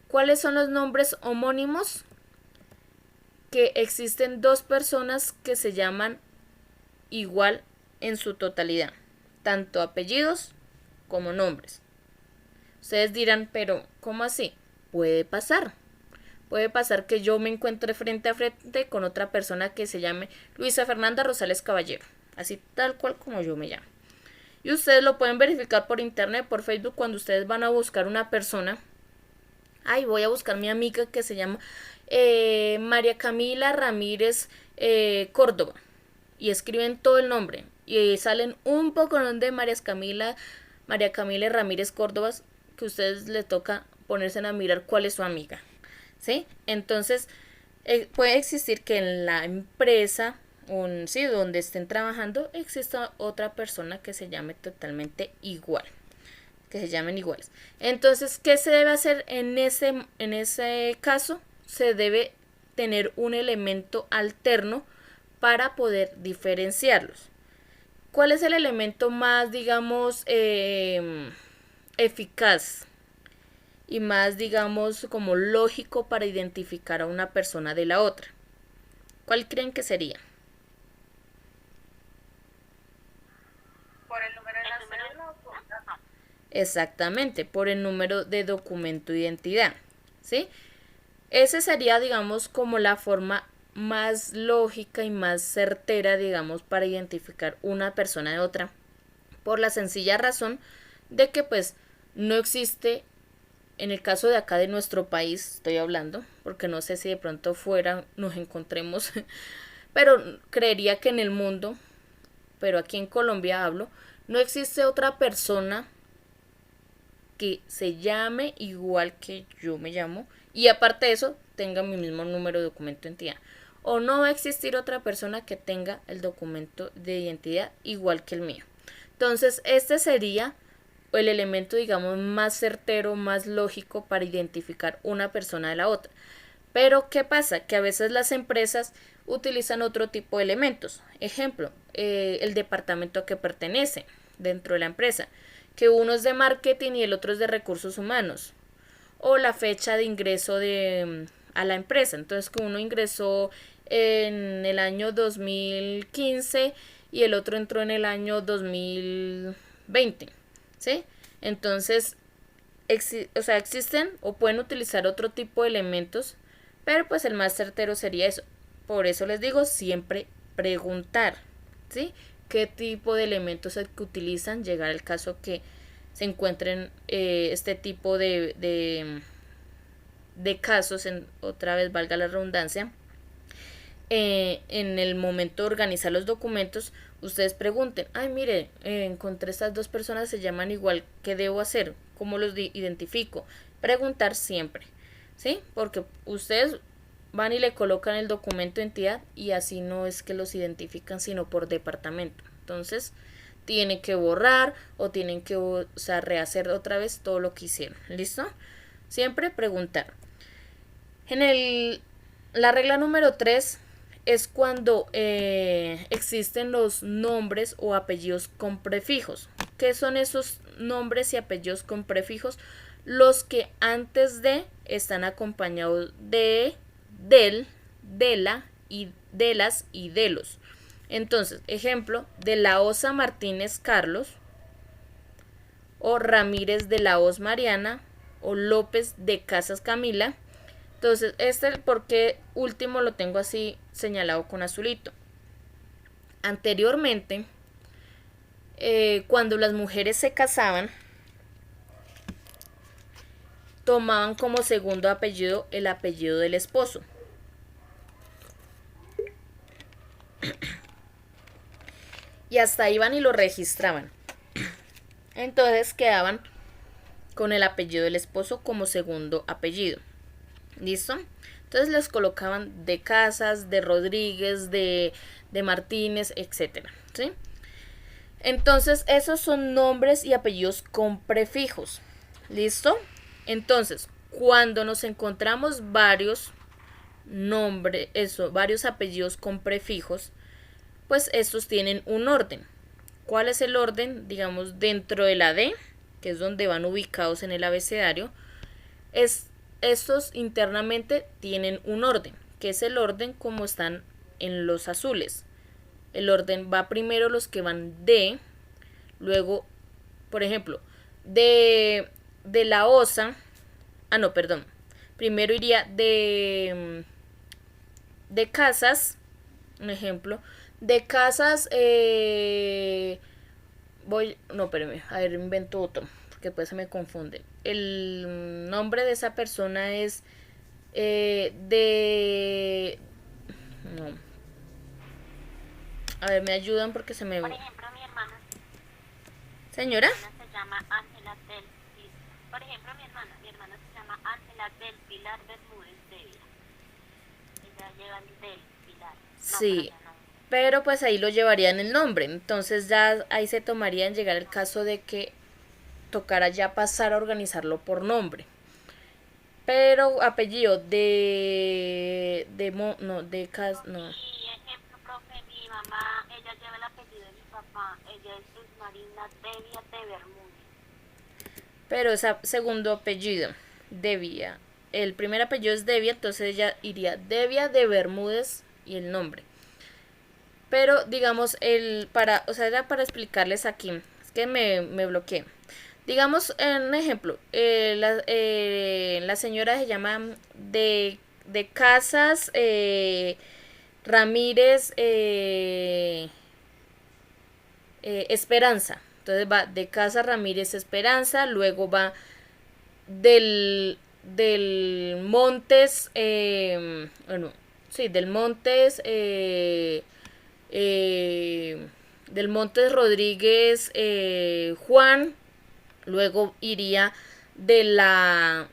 ¿Cuáles son los nombres homónimos? Que existen dos personas que se llaman igual en su totalidad, tanto apellidos como nombres. Ustedes dirán, pero ¿cómo así? Puede pasar. Puede pasar que yo me encuentre frente a frente con otra persona que se llame Luisa Fernanda Rosales Caballero, así tal cual como yo me llamo. Y ustedes lo pueden verificar por internet, por Facebook, cuando ustedes van a buscar una persona. Ay, voy a buscar mi amiga que se llama María Camila Ramírez Córdoba. Y escriben todo el nombre. Y salen un poco de María Camila Ramírez Córdoba, que a ustedes les toca ponerse a mirar cuál es su amiga. ¿Sí? Entonces, puede existir que en la empresa, sí, donde estén trabajando, exista otra persona que se llame totalmente igual. Que se llamen iguales. Entonces, ¿qué se debe hacer en ese caso? Se debe tener un elemento alterno para poder diferenciarlos. ¿Cuál es el elemento más, digamos, eficaz y más, digamos, como lógico para identificar a una persona de la otra? ¿Cuál creen que sería? Por el número de la cédula o por Exactamente, por el número de documento de identidad, ¿sí? Ese sería, digamos, como la forma más lógica y más certera, digamos, para identificar una persona de otra, por la sencilla razón de que, pues, no existe, en el caso de acá de nuestro país, estoy hablando, porque no sé si de pronto fuera nos encontremos, pero creería que en el mundo, pero aquí en Colombia hablo, no existe otra persona que se llame igual que yo me llamo y aparte de eso tenga mi mismo número de documento de identidad. O no va a existir otra persona que tenga el documento de identidad igual que el mío. Entonces, este sería el elemento, digamos, más certero, más lógico para identificar una persona de la otra. Pero, ¿qué pasa? Que a veces las empresas utilizan otro tipo de elementos. Ejemplo, el departamento a que pertenece dentro de la empresa, que uno es de marketing y el otro es de recursos humanos, o la fecha de ingreso a la empresa. Entonces, que uno ingresó en el año 2015 y el otro entró en el año 2020, ¿sí? Entonces, existen o pueden utilizar otro tipo de elementos, pero pues el más certero sería eso. Por eso les digo, siempre preguntar, ¿sí? qué tipo de elementos es que utilizan, llegar al caso que se encuentren este tipo de casos, otra vez valga la redundancia, en el momento de organizar los documentos, ustedes pregunten, ay mire, encontré estas dos personas, se llaman igual, ¿qué debo hacer? ¿Cómo los identifico? Preguntar siempre, ¿sí? Porque ustedes van y le colocan el documento de entidad y así no es que los identifican, sino por departamento. Entonces, tienen que borrar o tienen que rehacer otra vez todo lo que hicieron. ¿Listo? Siempre preguntar. La regla número 3 es cuando existen los nombres o apellidos con prefijos. ¿Qué son esos nombres y apellidos con prefijos? Los que antes de están acompañados de, del, de la y de las y de los. Entonces, ejemplo, de la Osa Martínez Carlos, o Ramírez de la Hoz Mariana, o López de Casas Camila. Entonces, porque último lo tengo así señalado con azulito. Anteriormente, cuando las mujeres se casaban, tomaban como segundo apellido el apellido del esposo. Y hasta iban y lo registraban. Entonces quedaban con el apellido del esposo como segundo apellido. ¿Listo? Entonces les colocaban de Casas, de Rodríguez, de Martínez, etc. ¿Sí? Entonces esos son nombres y apellidos con prefijos. ¿Listo? Entonces, cuando nos encontramos varios varios apellidos con prefijos, pues estos tienen un orden. ¿Cuál es el orden? Digamos, dentro de la D, que es donde van ubicados en el abecedario, estos internamente tienen un orden, que es el orden como están en los azules. El orden va primero los que van de, luego, por ejemplo, de la Osa, primero iría de Casas, un ejemplo, de Casas, invento otro, porque después se me confunde. El nombre de esa persona es me ayudan porque se me... Por ejemplo, mi hermana. Señora. Se llama Ángela del Pilar. Por ejemplo, mi hermana se llama Ángela del Pilar Bermúdez Devia. Ella lleva el del Pilar. Sí. Pero pues ahí lo llevarían el nombre. Entonces ya ahí se tomaría en llegar el caso de que tocara ya pasar a organizarlo por nombre. Pero apellido no. Y ejemplo, profe, mi mamá, ella lleva el apellido de mi papá. Ella es Luz Marina Devia de Bermúdez. Pero ese segundo apellido, Devia. El primer apellido es Devia, entonces ella iría Devia de Bermúdez y el nombre. Pero digamos, era para explicarles aquí, es que me bloqueé. Digamos, un ejemplo, la señora se llama de Casas Ramírez Esperanza. Entonces va de Casas Ramírez Esperanza, luego va del Montes, del Montes, del Montes Rodríguez Juan, luego iría de la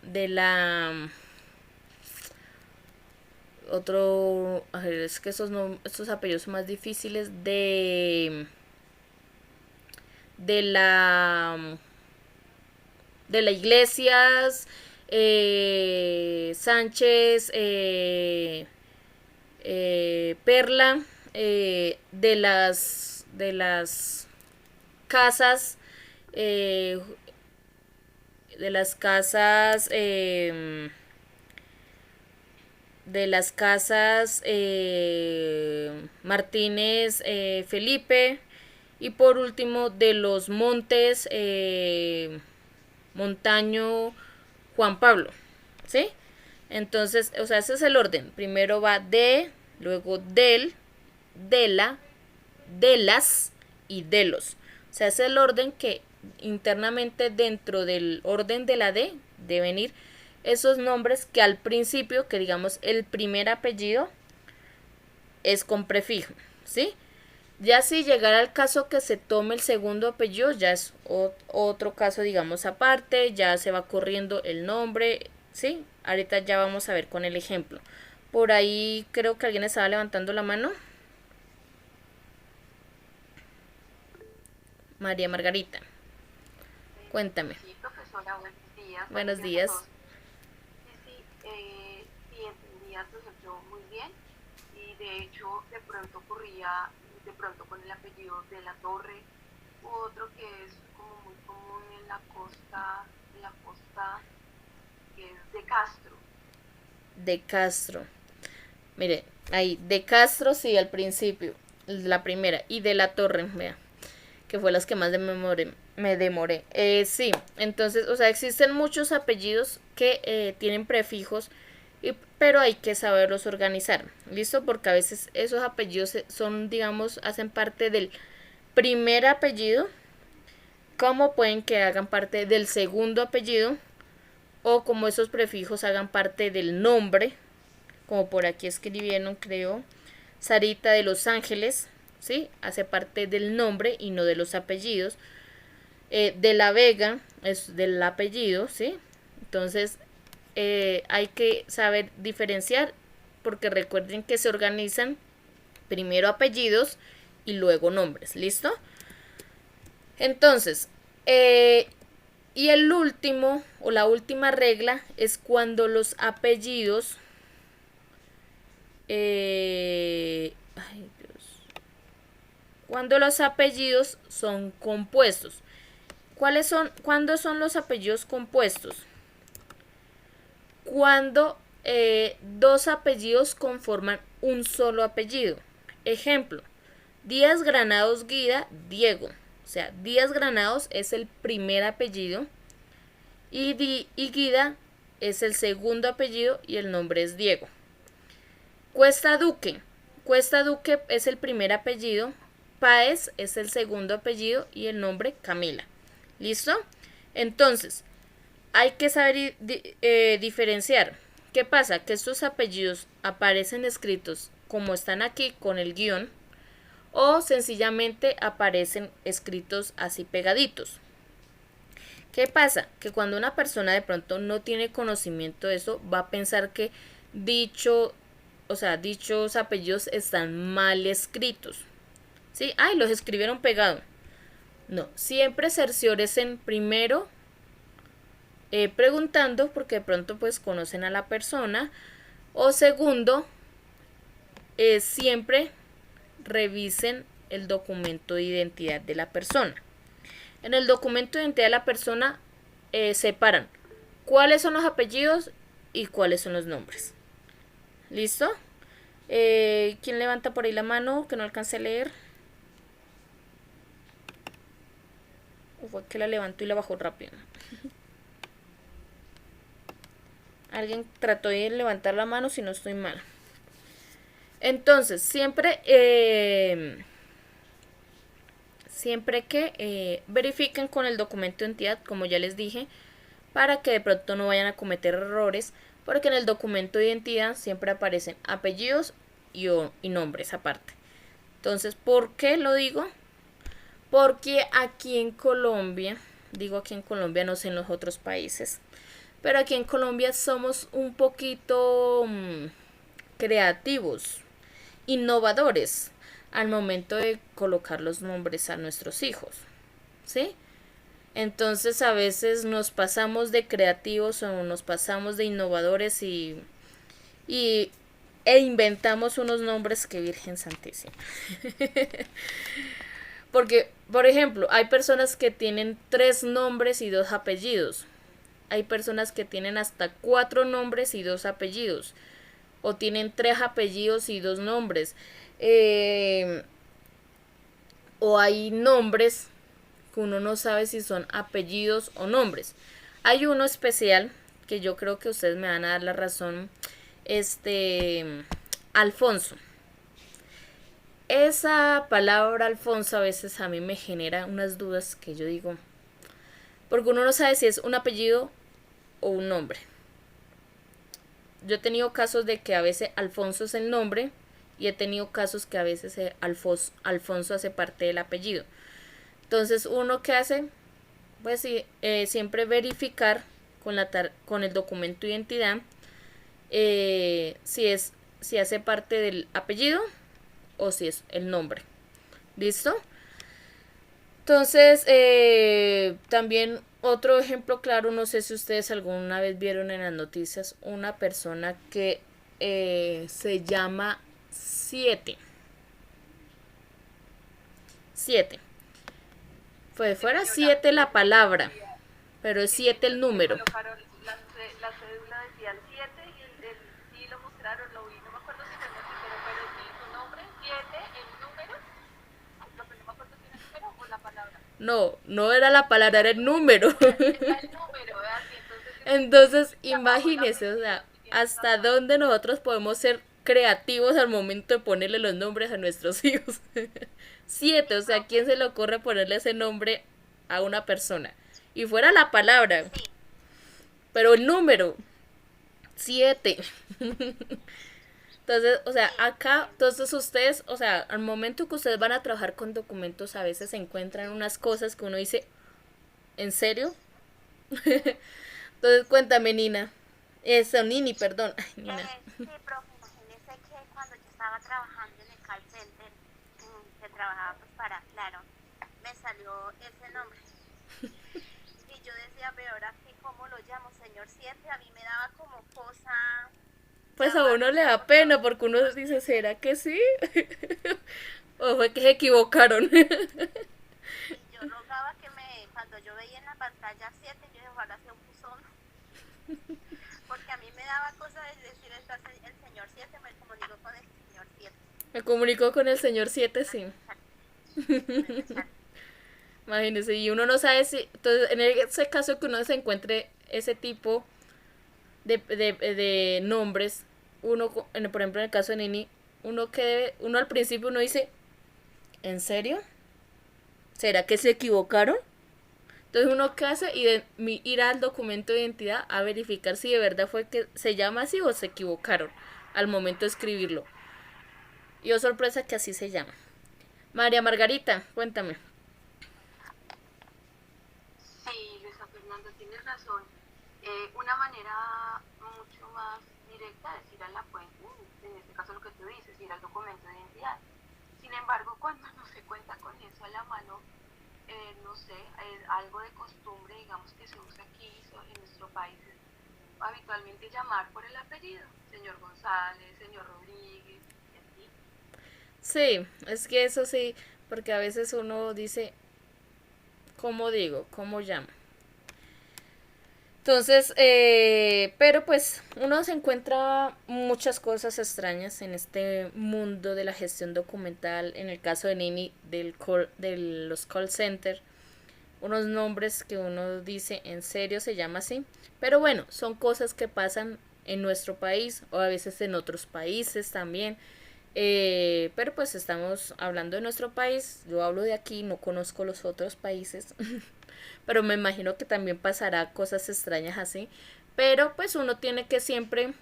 otro, es que estos apellidos son más difíciles, de la Iglesias, Sánchez, Perla, de las casas, Martínez Felipe, y por último de los Montes Montaño Juan Pablo, ¿sí? Entonces, ese es el orden. Primero va de, luego del, de la, de las y Delos. O sea, es el orden que internamente dentro del orden de la D deben ir esos nombres que al principio, que digamos el primer apellido es con prefijo, ¿sí? Ya si llegara al caso que se tome el segundo apellido, ya es otro caso, digamos, aparte, ya se va corriendo el nombre, ¿sí? Ahorita ya vamos a ver con el ejemplo. Por ahí creo que alguien estaba levantando la mano. María Margarita, cuéntame. Sí, profesora, buenos días. Buenos días. A todos. Sí, entendía tu ejemplo muy bien y de hecho de pronto ocurría de pronto con el apellido de la Torre u otro que es como muy común en la costa, que es de Castro. De Castro. Mire, ahí, de Castro sí al principio, la primera, y de la Torre, vea, que fue las que más me demoré. Sí, entonces, o sea, existen muchos apellidos que tienen prefijos, pero hay que saberlos organizar, ¿listo? Porque a veces esos apellidos son, digamos, hacen parte del primer apellido, como pueden que hagan parte del segundo apellido, o como esos prefijos hagan parte del nombre, como por aquí escribieron, creo, Sarita de Los Ángeles, ¿sí? Hace parte del nombre y no de los apellidos. De la Vega es del apellido, ¿sí? Entonces hay que saber diferenciar, porque recuerden que se organizan primero apellidos y luego nombres, ¿listo? Entonces, y el último o la última regla es cuando los apellidos ay Dios, cuando los apellidos son compuestos. ¿Cuándo son los apellidos compuestos? Cuando dos apellidos conforman un solo apellido. Ejemplo, Díaz Granados Guida, Diego. O sea, Díaz Granados es el primer apellido y Guida es el segundo apellido y el nombre es Diego. Cuesta Duque. Cuesta Duque es el primer apellido, Páez es el segundo apellido y el nombre Camila. ¿Listo? Entonces, hay que saber diferenciar. ¿Qué pasa? Que estos apellidos aparecen escritos como están aquí con el guión o sencillamente aparecen escritos así pegaditos. ¿Qué pasa? Que cuando una persona de pronto no tiene conocimiento de eso, va a pensar que dichos apellidos están mal escritos. ¿Sí? Ay, los escribieron pegado. No, siempre cerciórense primero preguntando, porque de pronto pues conocen a la persona. O segundo, siempre revisen el documento de identidad de la persona. En el documento de identidad de la persona separan cuáles son los apellidos y cuáles son los nombres. ¿Listo? ¿Quién levanta por ahí la mano que no alcance a leer? ¿O fue que la levantó y la bajó rápido? Alguien trató de levantar la mano, si no estoy mal. Entonces, siempre que verifiquen con el documento de identidad, como ya les dije, para que de pronto no vayan a cometer errores, porque en el documento de identidad siempre aparecen apellidos y nombres aparte. Entonces, ¿por qué lo digo? Porque aquí en Colombia, digo aquí en Colombia, no sé en los otros países, pero aquí en Colombia somos un poquito creativos, innovadores al momento de colocar los nombres a nuestros hijos, ¿sí? Entonces a veces nos pasamos de creativos o nos pasamos de innovadores e inventamos unos nombres que Virgen Santísima. Porque, por ejemplo, hay personas que tienen 3 nombres y 2 apellidos. Hay personas que tienen hasta 4 nombres y 2 apellidos. O tienen 3 apellidos y 2 nombres. O hay nombres que uno no sabe si son apellidos o nombres. Hay uno especial que yo creo que ustedes me van a dar la razón. Alfonso. esa palabra Alfonso a veces a mí me genera unas dudas que yo digo, porque uno no sabe si es un apellido o un nombre. Yo he tenido casos de que a veces Alfonso es el nombre y he tenido casos que a veces Alfonso hace parte del apellido. Entonces, uno que hace, pues sí, siempre verificar con el documento de identidad si hace parte del apellido o si es el nombre. ¿Listo? Entonces, también otro ejemplo claro, no sé si ustedes alguna vez vieron en las noticias una persona que se llama 7. 7. Fuera 7 la palabra, pero es 7 el número. Colocaron la cédula decía el 7 y sí lo mostraron, lo vi, no me acuerdo si fue noticiero, pero sí su nombre, 7, el número, lo que no me acuerdo si era el número o la palabra. No era la palabra, era el número. Era el número, ¿verdad? Sí, Entonces, imagínense, o sea, hasta dónde nosotros podemos ser creativos al momento de ponerle los nombres a nuestros hijos. 7, o sea, ¿a quién se le ocurre ponerle ese nombre a una persona? Y fuera la palabra, pero el número, 7. Entonces, o sea, acá, entonces ustedes, o sea, al momento que ustedes van a trabajar con documentos, a veces se encuentran unas cosas que uno dice, ¿en serio? Entonces, cuéntame, Nina. Nini, perdón. Ay, Nina. Sí, profe, imagínese que cuando yo estaba trabajando en el call center, que trabajaba pues para Claro, me salió ese nombre. Y yo decía, pero ahora sí, ¿cómo lo llamo? Señor 7, a mí me daba como cosa... Pues a uno le da pena porque uno dice, ¿será que sí? ¿O fue que se equivocaron? Y yo rogaba que cuando yo veía en la pantalla 7, yo dije, ojalá sea un buzón. Porque a mí me daba cosa de decir, el señor 7, me comunicó con el señor 7. Me comunicó con el señor 7, sí. Imagínese, y uno no sabe si... Entonces, en ese caso que uno se encuentre ese tipo de nombres, uno, por ejemplo, en el caso de Nini, uno al principio uno dice, ¿en serio? ¿Será que se equivocaron? Entonces uno qué hace ir al documento de identidad a verificar si de verdad fue que se llama así o se equivocaron al momento de escribirlo. Y oh sorpresa que así se llama. María Margarita, cuéntame. Sí, Luisa Fernanda, tienes razón. Una manera mucho más directa es ir a la fuente, en este caso lo que tú dices, ir al documento de identidad. Sin embargo, cuando no se cuenta con eso a la mano, no sé, algo de costumbre, digamos, que se usa aquí en nuestro país, es habitualmente llamar por el apellido, señor González, señor Rodríguez, y así. Sí, es que eso sí, porque a veces uno dice, ¿cómo digo? ¿Cómo llamo? Entonces, pero pues uno se encuentra muchas cosas extrañas en este mundo de la gestión documental. En el caso de Nini, de los call center, unos nombres que uno dice, ¿en serio se llama así? Pero bueno, son cosas que pasan en nuestro país o a veces en otros países también. Pero pues estamos hablando de nuestro país, yo hablo de aquí, no conozco los otros países, pero me imagino que también pasará cosas extrañas así, pero pues uno tiene que siempre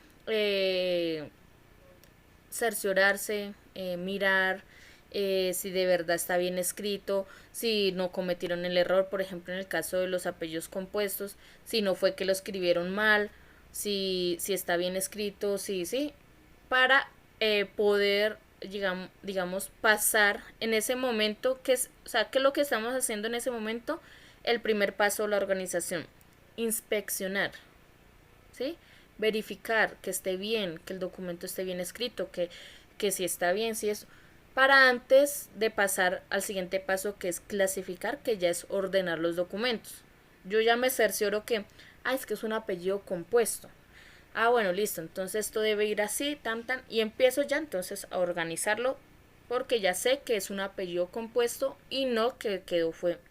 cerciorarse, mirar si de verdad está bien escrito, si no cometieron el error, por ejemplo en el caso de los apellidos compuestos, si no fue que lo escribieron mal, si está bien escrito, sí, para poder, digamos, pasar en ese momento, ¿qué es lo que estamos haciendo en ese momento? El primer paso de la organización, inspeccionar, ¿sí? Verificar que esté bien, que el documento esté bien escrito, que si está bien, si es para antes de pasar al siguiente paso, que es clasificar, que ya es ordenar los documentos. Yo ya me cercioro que, es que es un apellido compuesto. Bueno, listo, entonces esto debe ir así, y empiezo ya entonces a organizarlo porque ya sé que es un apellido compuesto y no que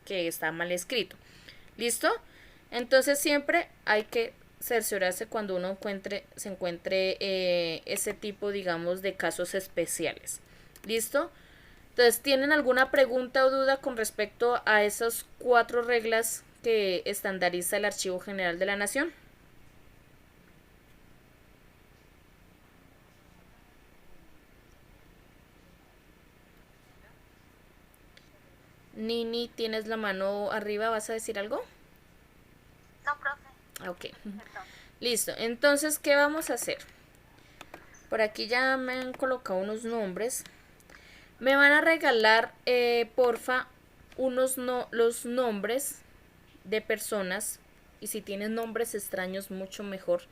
que está mal escrito. ¿Listo? Entonces siempre hay que cerciorarse cuando uno se encuentre ese tipo, digamos, de casos especiales. ¿Listo? Entonces, ¿tienen alguna pregunta o duda con respecto a esas 4 reglas que estandariza el Archivo General de la Nación? Nini, ¿tienes la mano arriba? ¿Vas a decir algo? No, profe, Ok. perdón. Listo. Entonces, ¿qué vamos a hacer? Por aquí ya me han colocado unos nombres. Me van a regalar, porfa, los nombres de personas. Y si tienen nombres extraños, mucho mejor.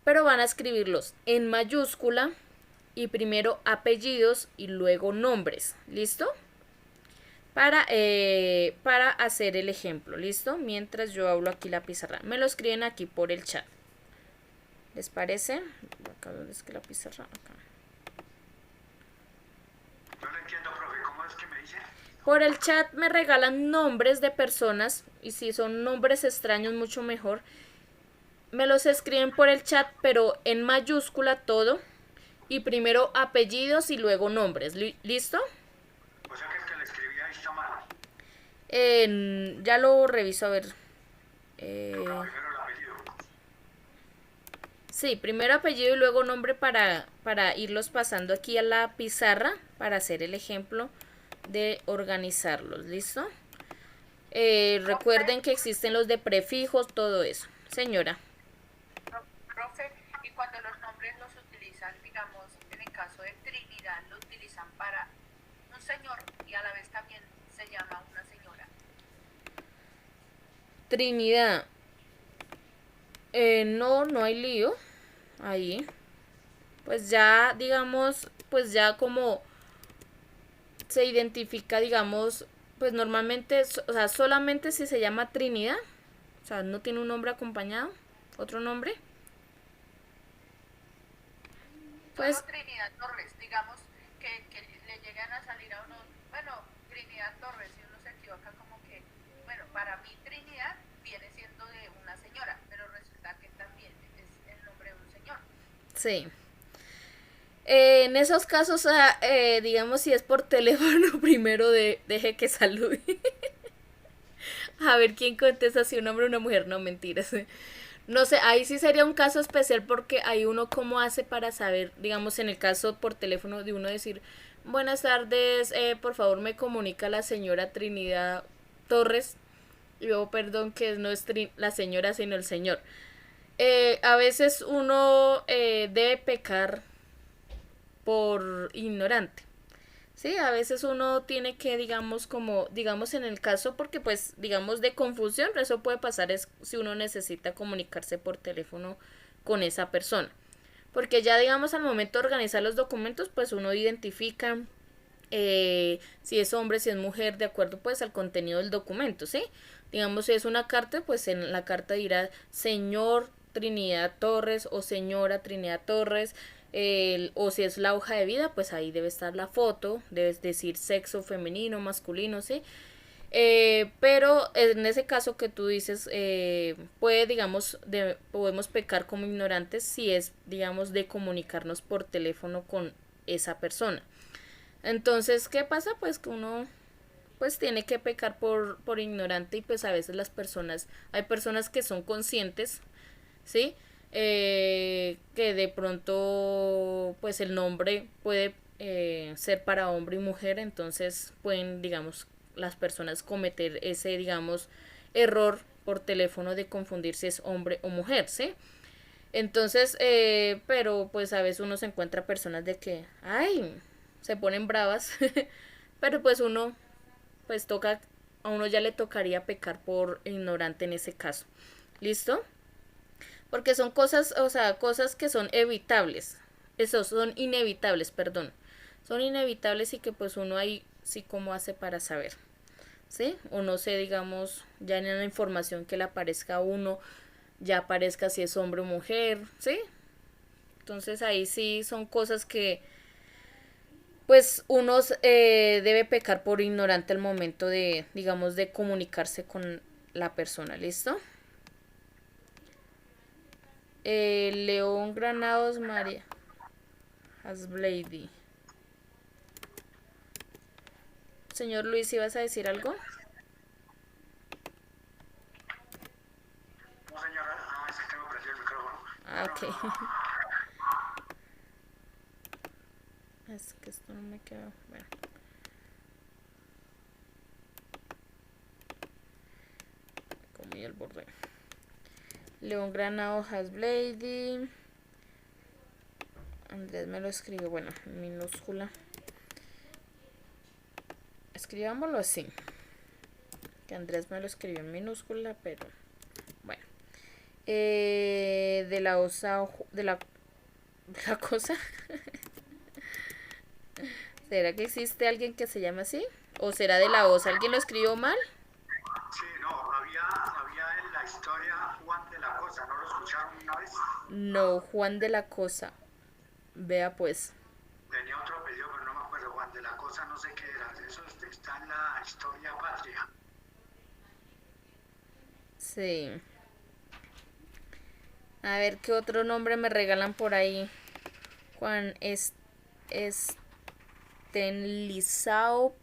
Pero van a escribirlos en mayúscula y primero apellidos y luego nombres. ¿Listo? Para hacer el ejemplo, ¿listo? Mientras yo hablo aquí la pizarra. Me lo escriben aquí por el chat. ¿Les parece? Acá, ¿dónde es que la pizarra? Acá. No lo entiendo, profe. ¿Cómo es que me dice? Por el chat me regalan nombres de personas. Y si son nombres extraños, mucho mejor. Me los escriben por el chat, pero en mayúscula todo. Y primero apellidos y luego nombres. ¿Listo? O sea que el que le escribí ahí está mal. Ya lo reviso a ver. Toca primero el apellido. Sí, primero apellido y luego nombre para irlos pasando aquí a la pizarra para hacer el ejemplo de organizarlos. ¿Listo? Recuerden que existen los de prefijos, todo eso. Señora. Profe, y cuando los nombres los utilizan, digamos, en el caso de Trinidad, lo utilizan para un señor y a la vez también se llama una señora. Trinidad. No hay lío. Ahí. Pues ya, digamos, pues ya como se identifica, digamos, pues normalmente, o sea, solamente si se llama Trinidad, o sea, no tiene un nombre acompañado, otro nombre, pues Solo Trinidad Torres, digamos, que le llegan a salir a uno, bueno, Trinidad Torres, y uno se equivoca como que, bueno, para mí Trinidad viene siendo de una señora, pero resulta que también es el nombre de un señor. sí. En esos casos, digamos, si es por teléfono, primero deje que salude. A ver quién contesta, si un hombre o una mujer, no mentiras. No sé, ahí sí sería un caso especial porque hay uno cómo hace para saber, digamos, en el caso por teléfono de uno decir, buenas tardes, por favor me comunica la señora Trinidad Torres. Y luego, perdón, que no es la señora, sino el señor. A veces uno debe pecar por ignorante. Sí, a veces uno tiene que, digamos, como, digamos en el caso, porque pues, digamos, de confusión, eso puede pasar es si uno necesita comunicarse por teléfono con esa persona. Porque ya, digamos, al momento de organizar los documentos, pues uno identifica si es hombre, si es mujer, de acuerdo pues al contenido del documento, ¿sí? Digamos, si es una carta, pues en la carta dirá señor Trinidad Torres o señora Trinidad Torres, o si es la hoja de vida, pues ahí debe estar la foto, debes decir sexo femenino, masculino, ¿sí? Pero en ese caso que tú dices, puede, digamos, podemos pecar como ignorantes si es, digamos, de comunicarnos por teléfono con esa persona. Entonces, ¿qué pasa? Pues que uno pues tiene que pecar por ignorante y pues a veces hay personas que son conscientes, ¿sí? Que de pronto pues el nombre puede ser para hombre y mujer, entonces pueden, digamos, las personas cometer ese, digamos, error por teléfono de confundir si es hombre o mujer, ¿sí? Entonces, pero pues a veces uno se encuentra personas de que, ay, se ponen bravas, pero pues uno, pues a uno ya le tocaría pecar por ignorante en ese caso. ¿Listo? Porque son cosas, o sea, cosas que son evitables. Esos son inevitables, perdón. Son inevitables y que pues uno ahí sí como hace para saber. ¿Sí? O no sé, digamos, ya en la información que le aparezca a uno, ya aparezca si es hombre o mujer, ¿sí? Entonces ahí sí son cosas que pues uno debe pecar por ignorante al momento de, digamos, de comunicarse con la persona, ¿listo? León Granados María Hasblady. Señor Luis, ¿ibas a decir algo? No, señora, es que tengo prendido el micrófono. Ah, No, ok. no, no. Es que esto no me queda. Bueno. Comí el borde. León Granado Hasblady. Andrés me lo escribió, bueno, en minúscula. Escribámoslo así. Que Andrés me lo escribió en minúscula, pero bueno. De la osa. De la cosa. ¿Será que existe alguien que se llama así? ¿O será de la osa? ¿Alguien lo escribió mal? Sí, no, había en la historia Juan de la Cosa, ¿no lo escucharon una vez? No, Juan de la Cosa. Vea pues. Tenía otro apellido, pero no me acuerdo, Juan de la Cosa, no sé qué era. Eso está en la historia patria. Sí. A ver qué otro nombre me regalan por ahí. Juan Estenlizao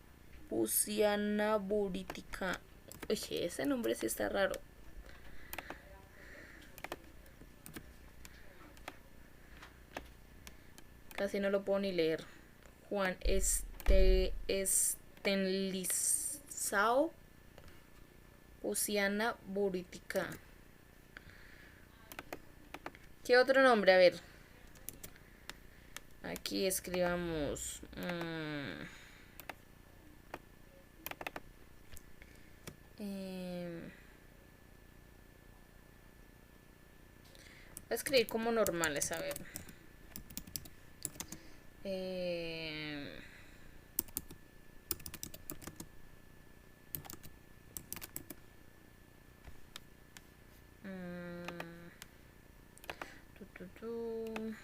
Pusiana Buritica. Oye, ese nombre sí está raro. Casi no lo puedo ni leer. Juan Estenlizao Pusiana Buritica. ¿Qué otro nombre? A ver. Aquí escribamos. Voy a escribir como normales, a ver. Tu, tu, tu.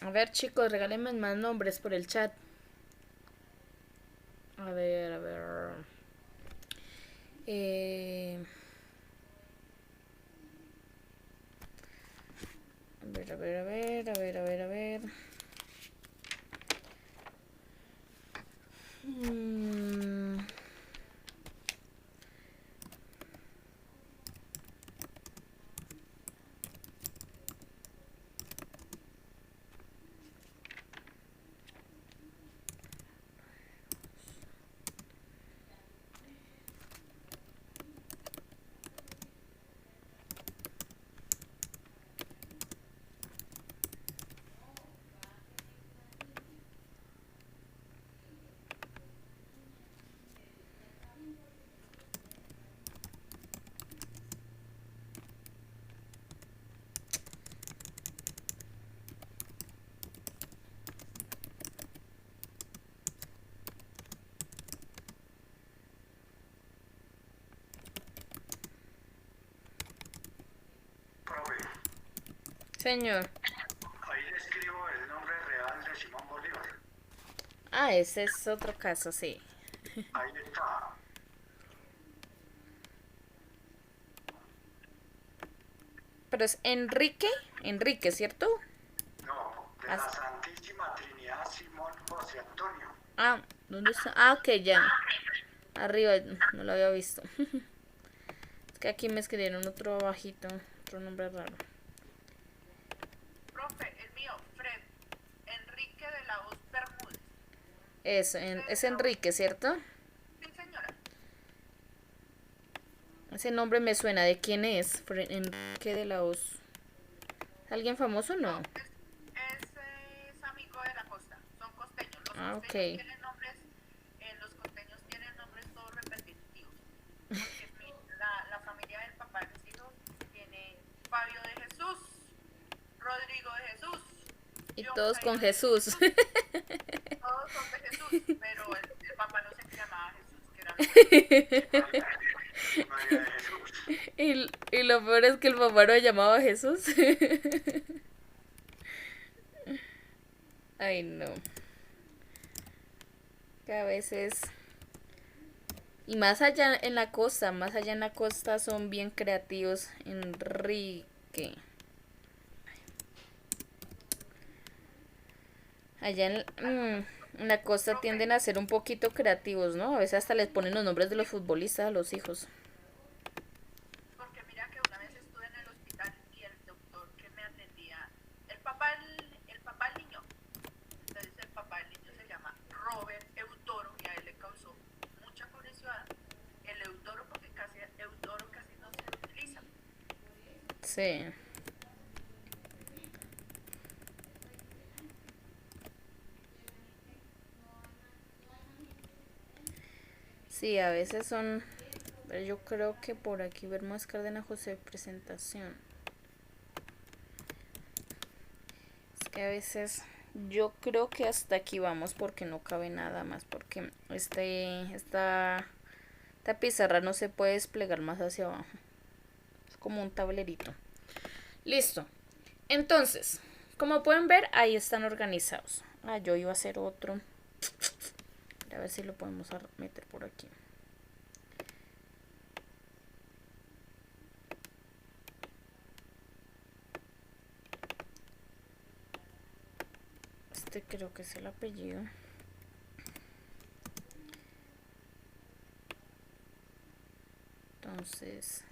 A ver, chicos, regálenme más nombres por el chat. A ver, a ver. A ver, a ver, a ver, a ver, a ver, a ver. Profe, Señor. ahí le escribo el nombre real de Simón Bolívar. Ah, ese es otro caso, sí. Ahí está. Pero es Enrique. Enrique, ¿cierto? No, de la Santísima Trinidad Simón José Antonio. Ah, ¿dónde está? Ah, ok, ya. Arriba, no lo había visto. Es que aquí me escribieron otro bajito, otro nombre raro. Profe, el mío, Fred, Enrique de la Hoz Bermúdez. Es Enrique, ¿cierto? Sí, señora. Ese nombre me suena. ¿De quién es? Enrique de la Hoz. ¿Alguien famoso o no? Es amigo de la costa, son costeños. Los Ah, costeños ok. tienen nombres, los costeños tienen nombres todos repetitivos. Porque la familia del papá de mis hijos tiene Fabio de Jesús, Rodrigo de Jesús. Y John todos con Jaime, Jesús. todos son de Jesús, pero el papá no se llamaba Jesús, que era María de Jesús. Y lo peor es que el papá no llamaba Jesús. Ay, no. Que a veces... Y más allá en la costa, son bien creativos. Enrique. Allá en la costa tienden a ser un poquito creativos, ¿no? A veces hasta les ponen los nombres de los futbolistas a los hijos. porque mira que una vez estuve en el hospital y el doctor que me atendía, el papá del niño, entonces el papá del niño se llama Robert Eudoro y a él le causó mucha curiosidad el Eudoro porque Eudoro casi no se utiliza. Sí. Sí, a veces son... Pero yo creo que por aquí ver más Cárdenas José presentación. Es que a veces yo creo que hasta aquí vamos porque no cabe nada más. Porque esta pizarra no se puede desplegar más hacia abajo. Es como un tablerito. Listo. Entonces, como pueden ver, ahí están organizados. Ah, yo iba a hacer otro. A ver si lo podemos meter por aquí. Este creo que es el apellido. Entonces...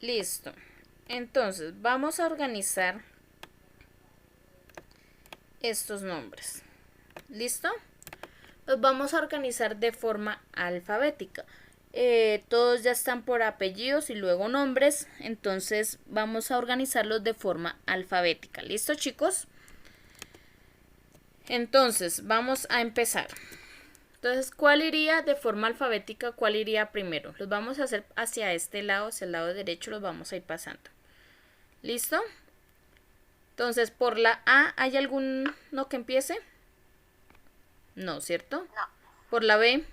Listo. Entonces, vamos a organizar estos nombres. ¿Listo? Los vamos a organizar de forma alfabética. Todos ya están por apellidos y luego nombres. Entonces, vamos a organizarlos de forma alfabética. ¿Listo, chicos? Entonces, vamos a empezar. Entonces, ¿cuál iría de forma alfabética? ¿Cuál iría primero? Los vamos a hacer hacia este lado, hacia el lado derecho, los vamos a ir pasando. ¿Listo? Entonces, por la A, ¿hay alguno que empiece? No, ¿cierto? No. Por la B,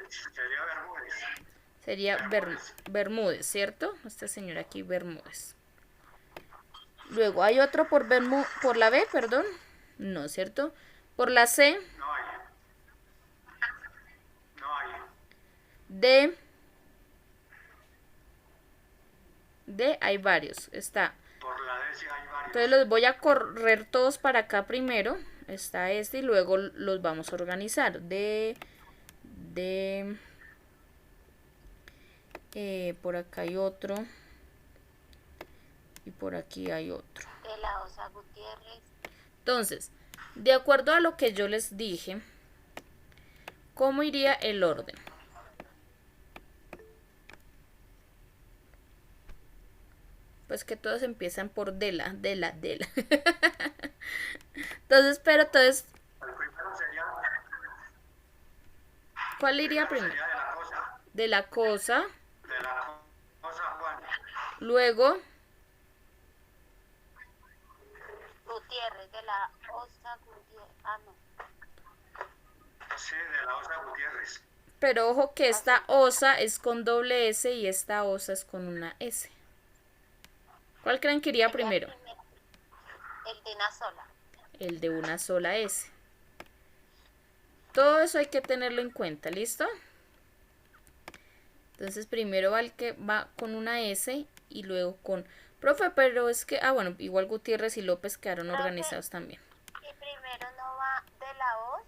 Sería Bermúdez. sería Bermúdez, ¿cierto? Esta señora aquí, Bermúdez. Luego, ¿hay otro por la B, perdón? No, ¿cierto? Por la C, No hay. No hay. D, hay varios. Está. Por la D sí hay varios. Entonces los voy a correr todos para acá primero. Está este y luego los vamos a organizar. Por acá hay otro. Y por aquí hay otro. De la Osa Gutiérrez. Entonces, de acuerdo a lo que yo les dije, ¿cómo iría el orden? Pues que todos empiezan por Dela. Entonces, entonces, El primero sería. ¿cuál iría Primero primero? sería de la cosa. De la cosa. De la cosa Juan. Luego, Gutiérrez, de la Osa Gutiérrez. Ah, no. Sí, de la Osa Gutiérrez. Pero ojo que esta osa es con doble S y esta osa es con una S. ¿Cuál creen que iría primero? El de una sola. El de una sola S. Todo eso hay que tenerlo en cuenta, ¿listo? Entonces primero va el que va con una S y luego con... Profe, pero es que... Ah, bueno, igual Gutiérrez y López quedaron Profe, organizados también. y primero no va de la O,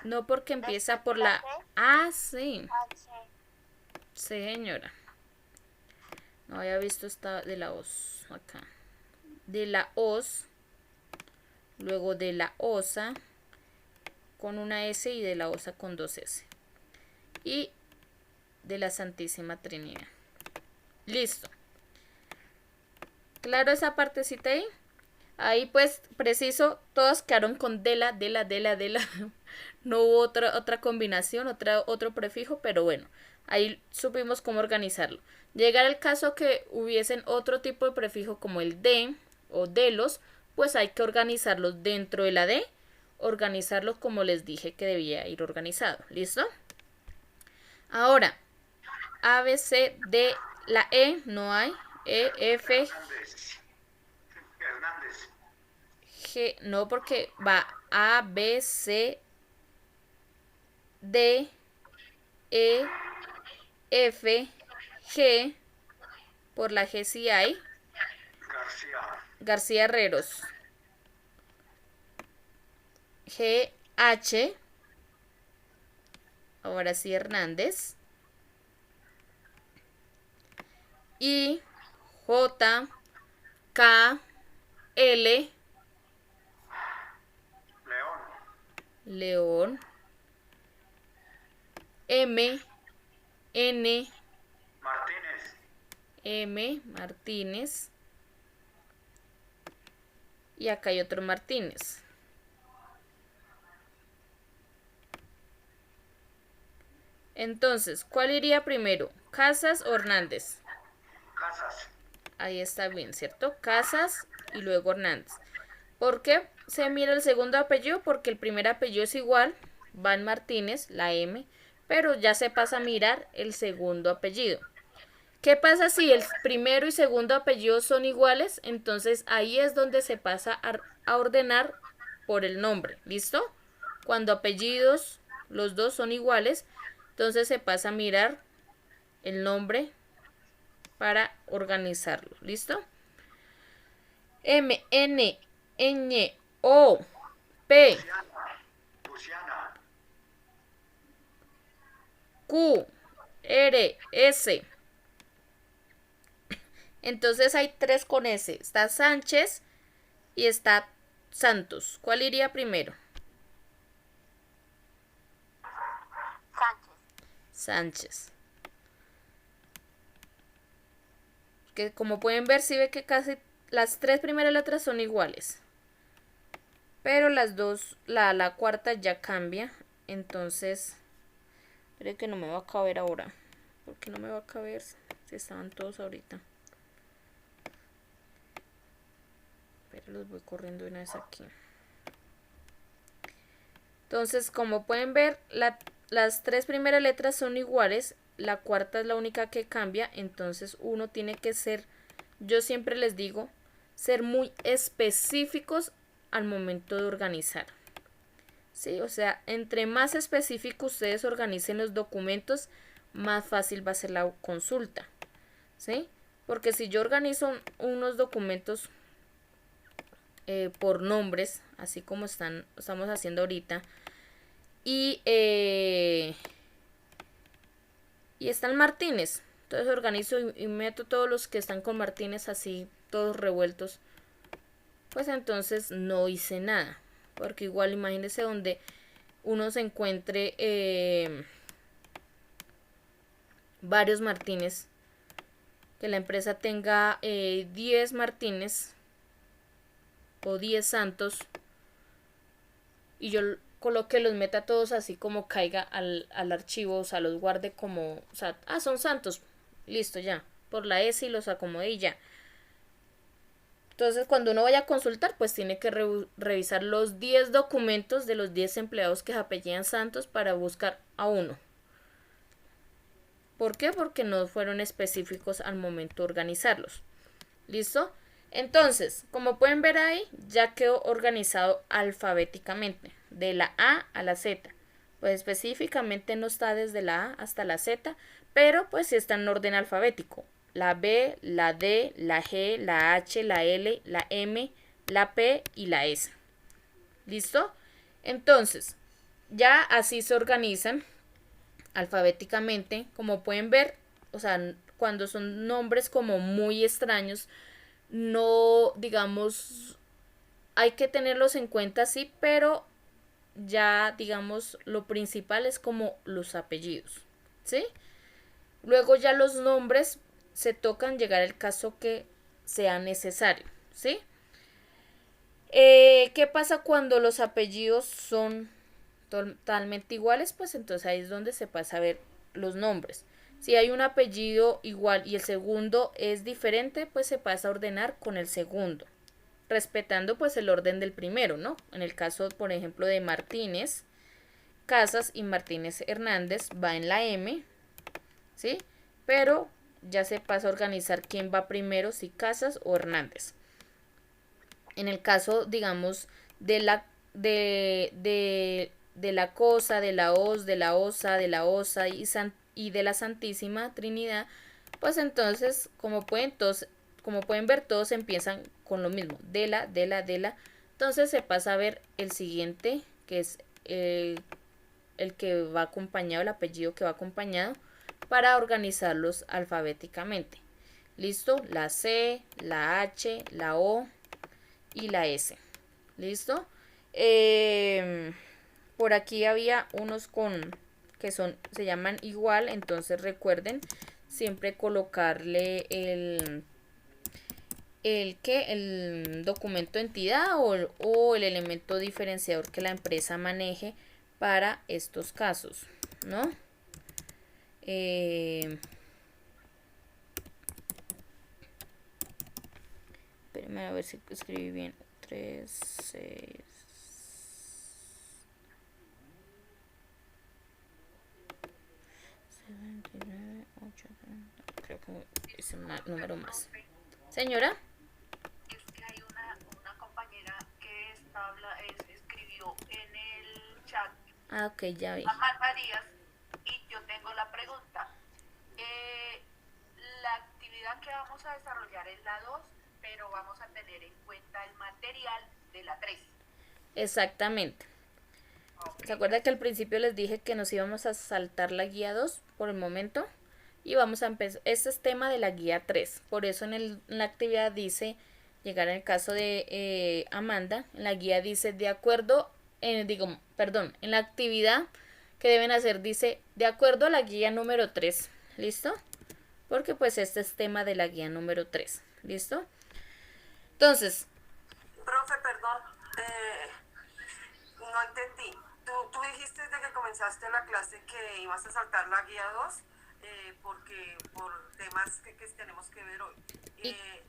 No porque empieza después por de la la... C, Ah, sí. H. Sí, señora. No había visto esta de la os acá. De la os, luego de la osa con una S y de la osa con dos S. Y de la Santísima Trinidad. Listo. ¿Claro esa partecita ahí? Ahí pues preciso, todos quedaron con de la. No hubo otra combinación, otro prefijo, pero bueno, ahí supimos cómo organizarlo. Llegar al caso que hubiesen otro tipo de prefijo como el de o de los, pues hay que organizarlos dentro de la de, organizarlos como les dije que debía ir organizado. ¿Listo? Ahora, A, B, C, D, la E no hay, E, F, Hernández. G, no porque va A, B, C, D, E, F, G, por la G sí hay, García. García Herreros, G, H, ahora sí Hernández, I, J, K, L, León. León, M, N, Martínez. M, Martínez, y acá hay otro Martínez. Entonces, ¿cuál iría primero? ¿Casas o Hernández? Casas. Ahí está bien, ¿cierto? Casas y luego Hernández. ¿Por qué se mira el segundo apellido? Porque el primer apellido es igual, Van Martínez, la M, pero ya se pasa a mirar el segundo apellido. ¿Qué pasa si el primero y segundo apellido son iguales? Entonces ahí es donde se pasa a ordenar por el nombre, ¿listo? Cuando apellidos, los dos son iguales, entonces se pasa a mirar el nombre para organizarlo, ¿listo? M, N, Ñ, O, P, Luciana. Q, R, S. Entonces hay tres con S. Está Sánchez y está Santos. ¿Cuál iría primero? Sánchez. Sánchez. Que como pueden ver, sí ve que casi las tres primeras letras son iguales. Pero las dos, la cuarta ya cambia. Entonces, espere que no me va a caber ahora. ¿Por qué no me va a caber si estaban todos ahorita? Pero los voy corriendo una vez aquí. Entonces, como pueden ver, las tres primeras letras son iguales. La cuarta es la única que cambia. Entonces, uno tiene que ser, yo siempre les digo, ser muy específicos al momento de organizar. ¿Sí? O sea, entre más específico ustedes organicen los documentos, más fácil va a ser la consulta. ¿Sí? Porque si yo organizo unos documentos por nombres, así como estamos haciendo ahorita, y están Martínez, entonces organizo y meto todos los que están con Martínez así, todos revueltos, pues entonces no hice nada, porque igual imagínense donde uno se encuentre varios Martínez, que la empresa tenga 10 Martínez o 10 Santos y yo coloque, los meta todos así como caiga al archivo, o sea, los guarde como, o sea, son Santos, listo ya, por la S y los acomodé y ya. Entonces, cuando uno vaya a consultar, pues tiene que revisar los 10 documentos de los 10 empleados que se apellidan Santos para buscar a uno. ¿Por qué? Porque no fueron específicos al momento de organizarlos. ¿Listo? Entonces, como pueden ver ahí, ya quedó organizado alfabéticamente, de la A a la Z. Pues específicamente no está desde la A hasta la Z, pero pues sí está en orden alfabético. La B, la D, la G, la H, la L, la M, la P y la S. ¿Listo? Entonces, ya así se organizan alfabéticamente. Como pueden ver, o sea, cuando son nombres como muy extraños, no, digamos, hay que tenerlos en cuenta, sí, pero ya, digamos, lo principal es como los apellidos, ¿sí? Luego ya los nombres se tocan llegar al caso que sea necesario, ¿sí? ¿Qué pasa cuando los apellidos son totalmente iguales? Pues entonces ahí es donde se pasa a ver los nombres. Si hay un apellido igual y el segundo es diferente, pues se pasa a ordenar con el segundo, respetando pues el orden del primero, ¿no? En el caso, por ejemplo, de Martínez Casas y Martínez Hernández va en la M, ¿sí? Pero ya se pasa a organizar quién va primero, si Casas o Hernández. En el caso, digamos, de la cosa, de la os, de la osa, de la osa y de la Santísima Trinidad, pues entonces, como pueden ver, todos empiezan con lo mismo, de la. Entonces se pasa a ver el siguiente, que es el que va acompañado, el apellido que va acompañado, para organizarlos alfabéticamente. ¿Listo? La C, la H, la O y la S. ¿Listo? Por aquí había unos que se llaman igual, entonces recuerden siempre colocarle el documento entidad o el elemento diferenciador que la empresa maneje para estos casos, ¿no? Espérenme a ver si escribí bien. 3, 6. Creo que es un número más. Señora. Es que hay una compañera que escribió en el chat. Ah, ok, ya vi. Amanda Díaz, y yo tengo la pregunta. La actividad que vamos a desarrollar es la 2, pero vamos a tener en cuenta el material de la 3. Exactamente. Okay. ¿Se acuerda que al principio les dije que nos íbamos a saltar la guía 2 por el momento? Y vamos a empezar. Este es tema de la guía 3. Por eso en la actividad dice, llegar en el caso de Amanda, en la guía dice, de acuerdo, en la actividad que deben hacer dice, de acuerdo a la guía número 3. ¿Listo? Porque pues este es tema de la guía número 3. ¿Listo? Entonces. Profe, perdón, no entendí. Tú dijiste desde que comenzaste la clase que ibas a saltar la guía 2 porque por temas que tenemos que ver hoy.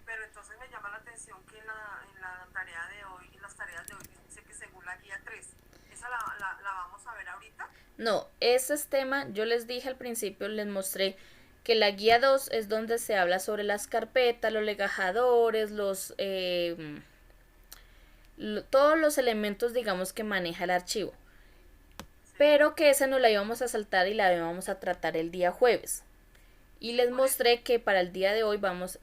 Pero entonces me llama la atención que en la tarea de hoy, en las tareas de hoy, dice que según la guía 3. ¿Esa la vamos a ver ahorita? No, ese es tema, yo les dije al principio, les mostré que la guía 2 es donde se habla sobre las carpetas, los legajadores, todos los elementos, digamos, que maneja el archivo. Pero que esa no la íbamos a saltar y la íbamos a tratar el día jueves. Y les mostré que para el día de hoy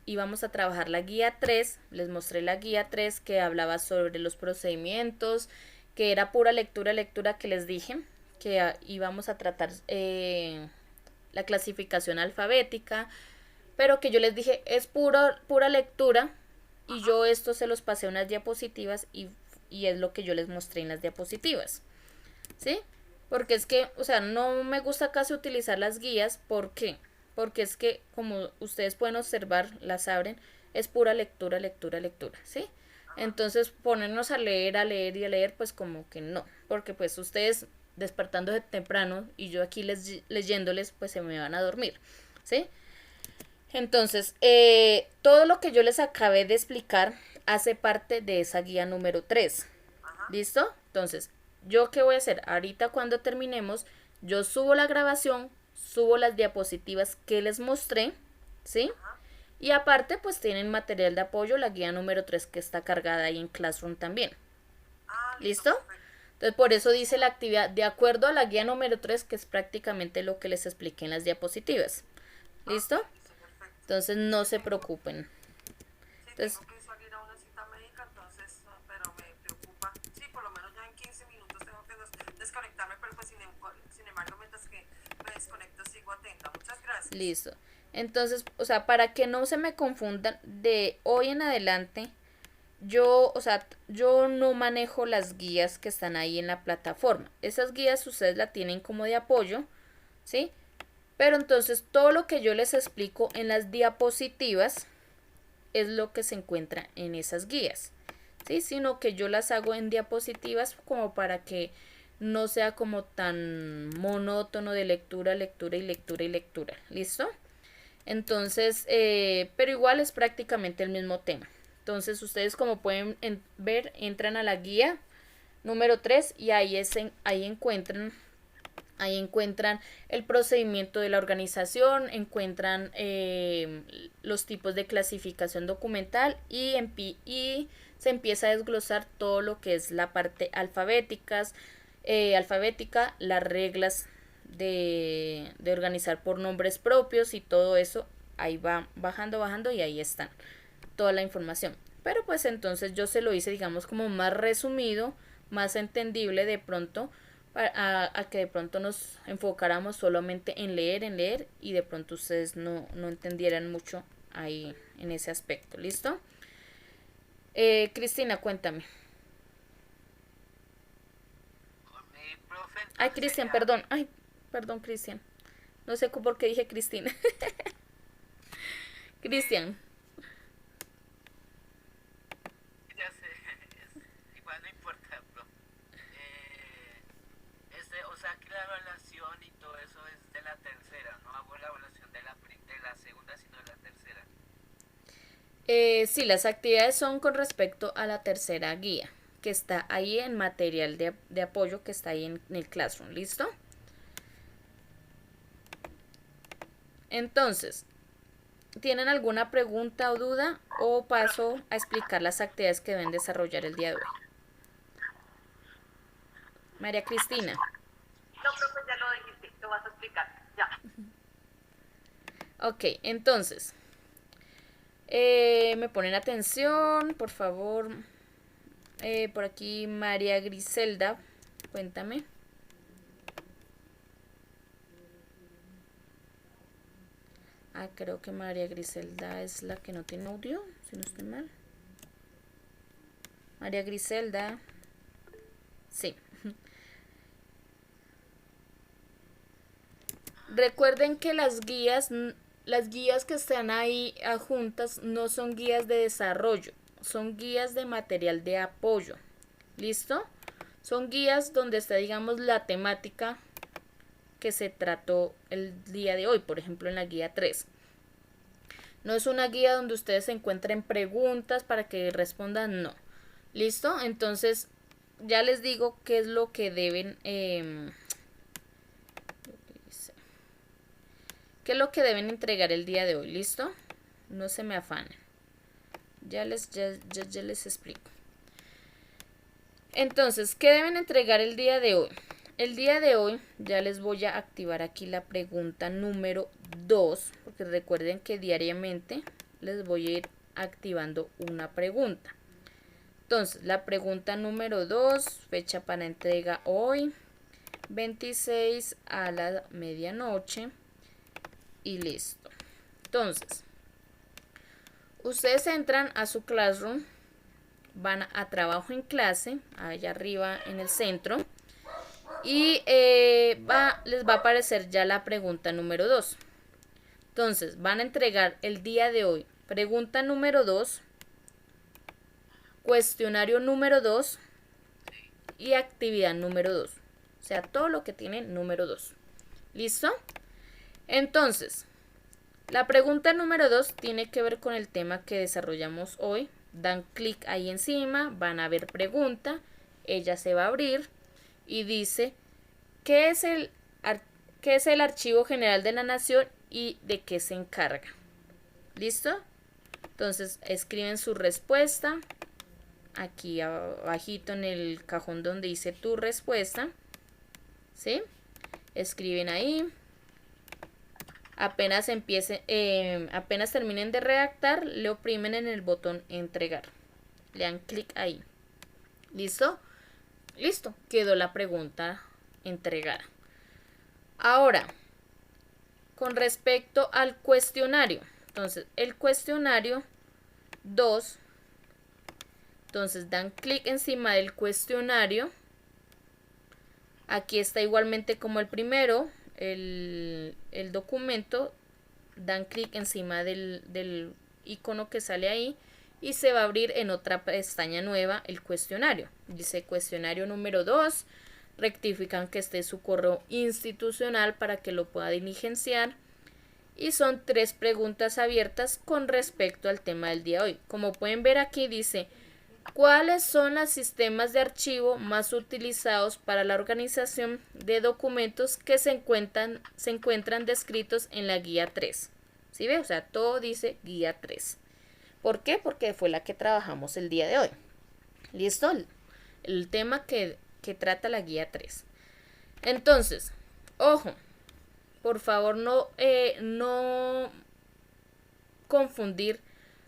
íbamos a trabajar la guía 3. Les mostré la guía 3 que hablaba sobre los procedimientos, que era pura lectura que les dije, que íbamos a tratar la clasificación alfabética, pero que yo les dije es pura lectura y yo esto se los pasé a unas diapositivas y es lo que yo les mostré en las diapositivas, ¿sí? Porque es que, o sea, no me gusta casi utilizar las guías. ¿Por qué? Porque es que, como ustedes pueden observar, las abren, es pura lectura, ¿sí? Entonces, ponernos a leer, pues como que no. Porque pues ustedes despertándose temprano y yo aquí leyéndoles, pues se me van a dormir, ¿sí? Entonces, todo lo que yo les acabé de explicar hace parte de esa guía número 3. ¿Listo? Entonces, ¿yo qué voy a hacer? Ahorita cuando terminemos, yo subo la grabación, subo las diapositivas que les mostré, ¿sí? Y aparte, pues tienen material de apoyo, la guía número 3 que está cargada ahí en Classroom también. ¿Listo? Entonces, por eso dice la actividad de acuerdo a la guía número 3, que es prácticamente lo que les expliqué en las diapositivas. ¿Listo? Entonces, no se preocupen. Entonces, tengo que salir a una cita médica, entonces, pero me preocupa. Sí, por lo menos ya en 15 minutos tengo que desconectarme, pero pues sin embargo, mientras que me desconecto sigo atenta. Muchas gracias. Listo. Entonces, o sea, para que no se me confundan, de hoy en adelante, yo no manejo las guías que están ahí en la plataforma. Esas guías ustedes la tienen como de apoyo, ¿sí? Pero entonces todo lo que yo les explico en las diapositivas es lo que se encuentra en esas guías, ¿sí? Sino que yo las hago en diapositivas como para que no sea como tan monótono de lectura, lectura y lectura y lectura. ¿Listo? Entonces, pero igual es prácticamente el mismo tema. Entonces, ustedes como pueden ver, entran a la guía número 3 y ahí encuentran el procedimiento de la organización, encuentran los tipos de clasificación documental y se empieza a desglosar todo lo que es la parte alfabética, las reglas de organizar por nombres propios y todo eso. Ahí va bajando y ahí están toda la información. Pero pues entonces yo se lo hice, digamos, como más resumido, más entendible de pronto, a que de pronto nos enfocáramos solamente en leer y de pronto ustedes no entendieran mucho ahí en ese aspecto. ¿Listo? Cristina, cuéntame. Con mi profe, Ay, Cristian, perdón. Ay, perdón, Cristian. No sé por qué dije Cristina. Cristian. ya sé, igual no importa, bro. O sea que la evaluación y todo eso es de la tercera, no hago la evaluación de la segunda, sino de la tercera. Sí, las actividades son con respecto a la tercera guía, que está ahí en material de apoyo, que está ahí en el Classroom. ¿Listo? Entonces, ¿tienen alguna pregunta o duda? O paso a explicar las actividades que deben desarrollar el día de hoy. María Cristina. No, profe, ya lo dijiste, lo vas a explicar, ya. Ok, entonces, me ponen atención, por favor. Por aquí María Griselda, cuéntame. Creo que María Griselda es la que no tiene audio, si no estoy mal. María Griselda. Sí. Recuerden que las guías que están ahí adjuntas no son guías de desarrollo, son guías de material de apoyo. ¿Listo? Son guías donde está, digamos, la temática que se trató el día de hoy, por ejemplo en la guía 3. No es una guía donde ustedes se encuentren preguntas para que respondan, no. ¿Listo? Entonces, ya les digo qué es lo que deben, qué es lo que deben entregar el día de hoy. ¿Listo? No se me afanen. Ya les explico. Entonces, ¿qué deben entregar el día de hoy? El día de hoy ya les voy a activar aquí la pregunta número 2, porque recuerden que diariamente les voy a ir activando una pregunta. Entonces, la pregunta número 2, fecha para entrega hoy, 26 a la medianoche y listo. Entonces, ustedes entran a su Classroom, van a trabajo en clase, allá arriba en el centro. Y les va a aparecer ya la pregunta número 2. Entonces, van a entregar el día de hoy pregunta número 2, cuestionario número 2 y actividad número 2. O sea, todo lo que tiene número 2. ¿Listo? Entonces, la pregunta número 2 tiene que ver con el tema que desarrollamos hoy, dan clic ahí encima, van a ver pregunta, ella se va a abrir y dice ¿qué es el Archivo General de la Nación y de qué se encarga? ¿Listo? Entonces escriben su respuesta aquí abajito en el cajón donde dice tu respuesta, ¿sí? Escriben ahí. Apenas terminen de redactar, le oprimen en el botón entregar. Le dan clic ahí. ¿Listo? Listo. Quedó la pregunta entregada. Ahora, con respecto al cuestionario. Entonces, el cuestionario 2. Entonces, dan clic encima del cuestionario. Aquí está igualmente como el primero. El documento, dan clic encima del icono que sale ahí y se va a abrir en otra pestaña nueva el cuestionario. Dice cuestionario número 2, rectifican que esté su correo institucional para que lo pueda diligenciar y son 3 preguntas abiertas con respecto al tema del día de hoy. Como pueden ver aquí dice ¿cuáles son los sistemas de archivo más utilizados para la organización de documentos que se encuentran descritos en la guía 3? ¿Sí ve? O sea, todo dice guía 3. ¿Por qué? Porque fue la que trabajamos el día de hoy. ¿Listo? El tema que trata la guía 3. Entonces, ojo, por favor no confundir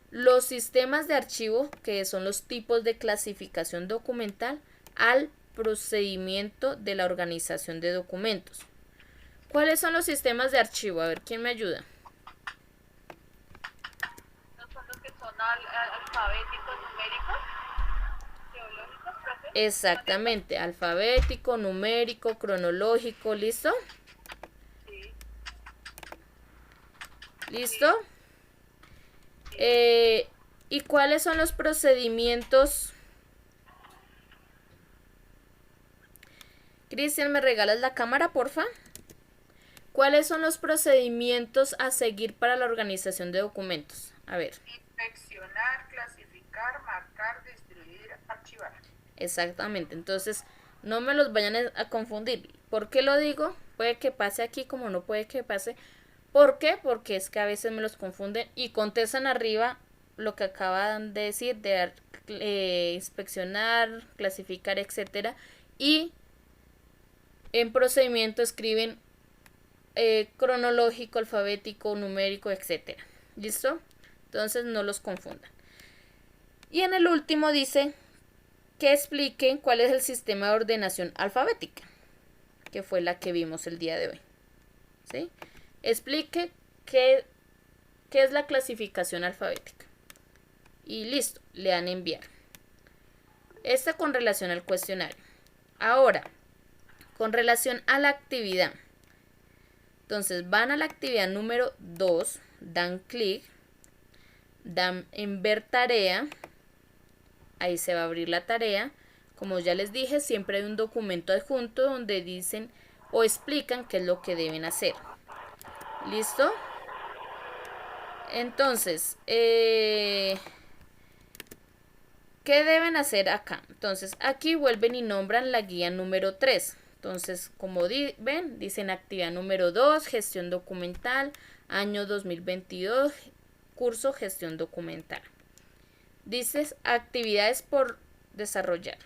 los sistemas de archivo, que son los tipos de clasificación documental, al procedimiento de la organización de documentos. ¿Cuáles son los sistemas de archivo? A ver, ¿quién me ayuda? ¿No son los que son alfabéticos, numéricos, geológicos, profe? Exactamente, alfabético, numérico, cronológico, ¿listo? Sí. ¿Listo? ¿Y cuáles son los procedimientos? Cristian, ¿me regalas la cámara, porfa? ¿Cuáles son los procedimientos a seguir para la organización de documentos? A ver. Inspeccionar, clasificar, marcar, distribuir, archivar. Exactamente, entonces no me los vayan a confundir. ¿Por qué lo digo? Puede que pase aquí como no puede que pase. ¿Por qué? Porque es que a veces me los confunden y contestan arriba lo que acaban de decir, de inspeccionar, clasificar, etcétera. Y en procedimiento escriben cronológico, alfabético, numérico, etcétera. ¿Listo? Entonces no los confundan. Y en el último dice que expliquen cuál es el sistema de ordenación alfabética, que fue la que vimos el día de hoy. ¿Sí? Explique qué es la clasificación alfabética. Y listo, le dan enviar. Esta con relación al cuestionario. Ahora, con relación a la actividad. Entonces van a la actividad número 2, dan clic, dan en ver tarea. Ahí se va a abrir la tarea. Como ya les dije, siempre hay un documento adjunto donde dicen o explican qué es lo que deben hacer. ¿Listo? Entonces, ¿qué deben hacer acá? Entonces, aquí vuelven y nombran la guía número 3. Entonces, como ven, dicen actividad número 2, gestión documental, año 2022, curso gestión documental. Dices actividades por desarrollar.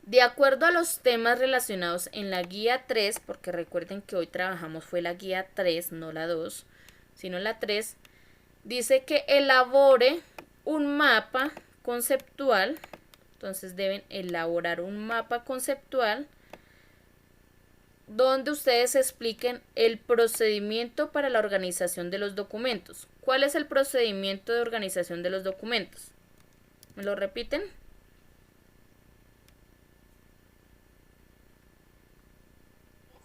De acuerdo a los temas relacionados en la guía 3, porque recuerden que hoy trabajamos fue la guía 3, no la 2, sino la 3, dice que elabore un mapa conceptual. Entonces deben elaborar un mapa conceptual donde ustedes expliquen el procedimiento para la organización de los documentos. ¿Cuál es el procedimiento de organización de los documentos? ¿Me lo repiten?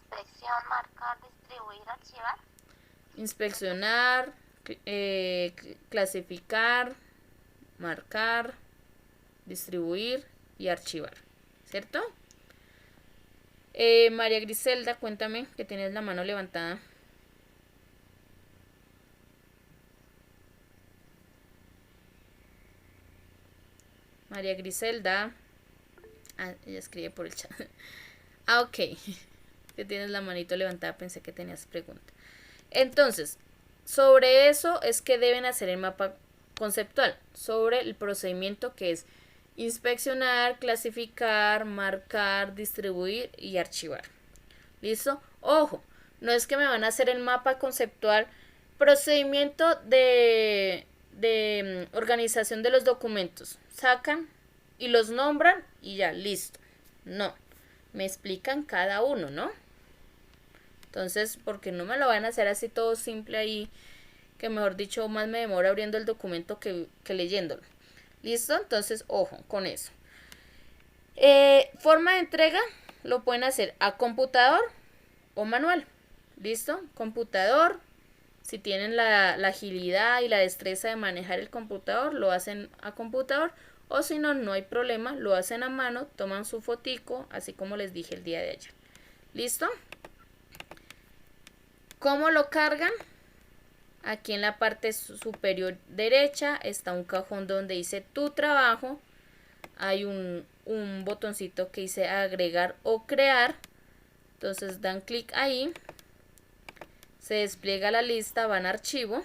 Inspección, marcar, distribuir, archivar. Inspeccionar, clasificar, marcar, distribuir y archivar, ¿cierto? María Griselda, cuéntame, que tienes la mano levantada. María Griselda. Ah, ella escribe por el chat. Ah, ok. Que tienes la manito levantada, pensé que tenías pregunta. Entonces, sobre eso es que deben hacer el mapa conceptual, sobre el procedimiento que es inspeccionar, clasificar, marcar, distribuir y archivar. ¿Listo? Ojo, no es que me van a hacer el mapa conceptual, procedimiento de organización de los documentos. Sacan y los nombran y ya, listo. No, me explican cada uno, ¿no? Entonces, porque no me lo van a hacer así todo simple ahí, que mejor dicho, más me demora abriendo el documento que leyéndolo. ¿Listo? Entonces, ojo con eso. Forma de entrega, lo pueden hacer a computador o manual. ¿Listo? Computador. Si tienen la agilidad y la destreza de manejar el computador, lo hacen a computador. O si no, no hay problema, lo hacen a mano, toman su fotico, así como les dije el día de ayer. ¿Listo? ¿Cómo lo cargan? Aquí en la parte superior derecha está un cajón donde dice tu trabajo. Hay un botoncito que dice agregar o crear. Entonces dan clic ahí. Se despliega la lista, van a archivo.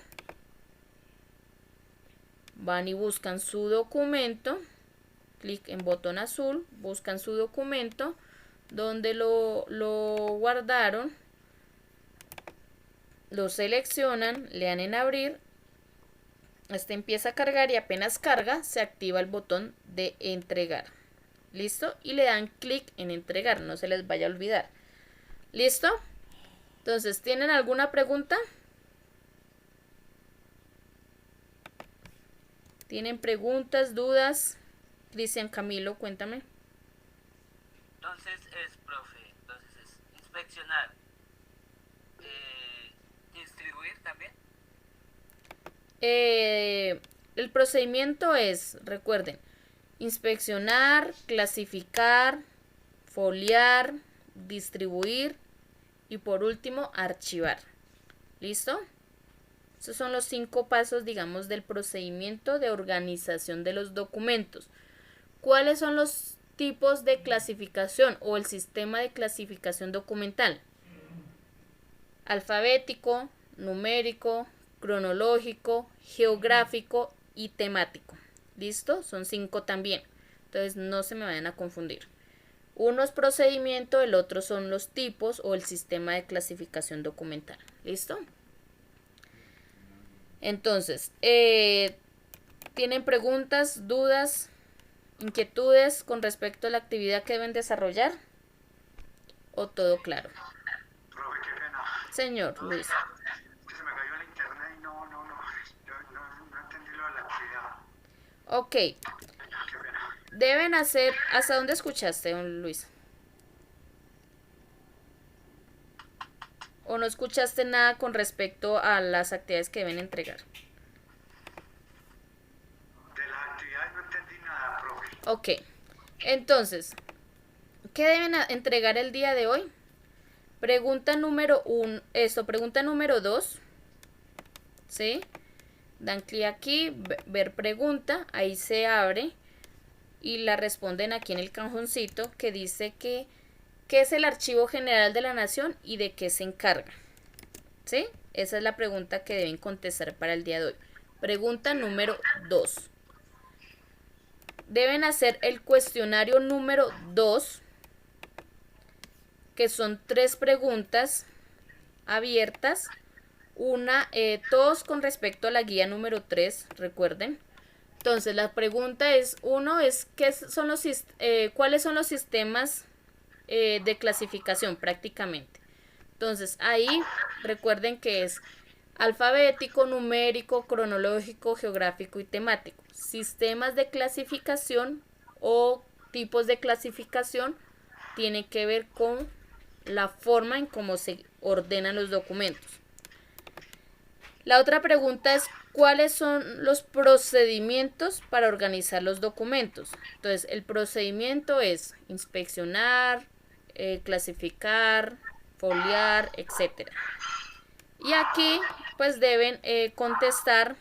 Van y buscan su documento. Clic en botón azul. Buscan su documento. Donde lo guardaron. Lo seleccionan, le dan en abrir, este empieza a cargar y apenas carga se activa el botón de entregar. ¿Listo? Y le dan clic en entregar, no se les vaya a olvidar. ¿Listo? Entonces, ¿tienen alguna pregunta? ¿Tienen preguntas, dudas? Cristian Camilo, cuéntame. Entonces es, profe, entonces es inspeccionar. Distribuir también. El procedimiento es, recuerden, inspeccionar, clasificar, foliar, distribuir y por último archivar. ¿Listo? Esos son los 5 pasos, digamos, del procedimiento de organización de los documentos. ¿Cuáles son los tipos de clasificación o el sistema de clasificación documental? Alfabético, numérico, cronológico, geográfico y temático. ¿Listo? Son 5 también. Entonces no se me vayan a confundir. Uno es procedimiento, el otro son los tipos o el sistema de clasificación documental. ¿Listo? Entonces, ¿tienen preguntas, dudas, inquietudes con respecto a la actividad que deben desarrollar? ¿O todo claro? Profe, qué pena. Señor Luis. Que se me cayó el internet y no entendí lo de la actividad. Ok. Qué pena. Deben hacer... ¿Hasta dónde escuchaste, don Luis? ¿O no escuchaste nada con respecto a las actividades que deben entregar? De las actividades no entendí nada, profe. Ok. Entonces, ¿qué deben entregar el día de hoy? Pregunta número 1, pregunta número 2, ¿sí? Dan clic aquí, ver pregunta, ahí se abre y la responden aquí en el cajoncito que dice que ¿qué es el Archivo General de la Nación y de qué se encarga? ¿Sí? Esa es la pregunta que deben contestar para el día de hoy. Pregunta número 2. Deben hacer el cuestionario número 2, que son 3 preguntas abiertas, todos con respecto a la guía número 3, recuerden. Entonces la pregunta es, ¿cuáles son los sistemas de clasificación prácticamente? Entonces ahí recuerden que es alfabético, numérico, cronológico, geográfico y temático. Sistemas de clasificación o tipos de clasificación tienen que ver con la forma en cómo se ordenan los documentos. La otra pregunta es, ¿cuáles son los procedimientos para organizar los documentos? Entonces, el procedimiento es inspeccionar, clasificar, foliar, etc. Y aquí, pues deben contestar,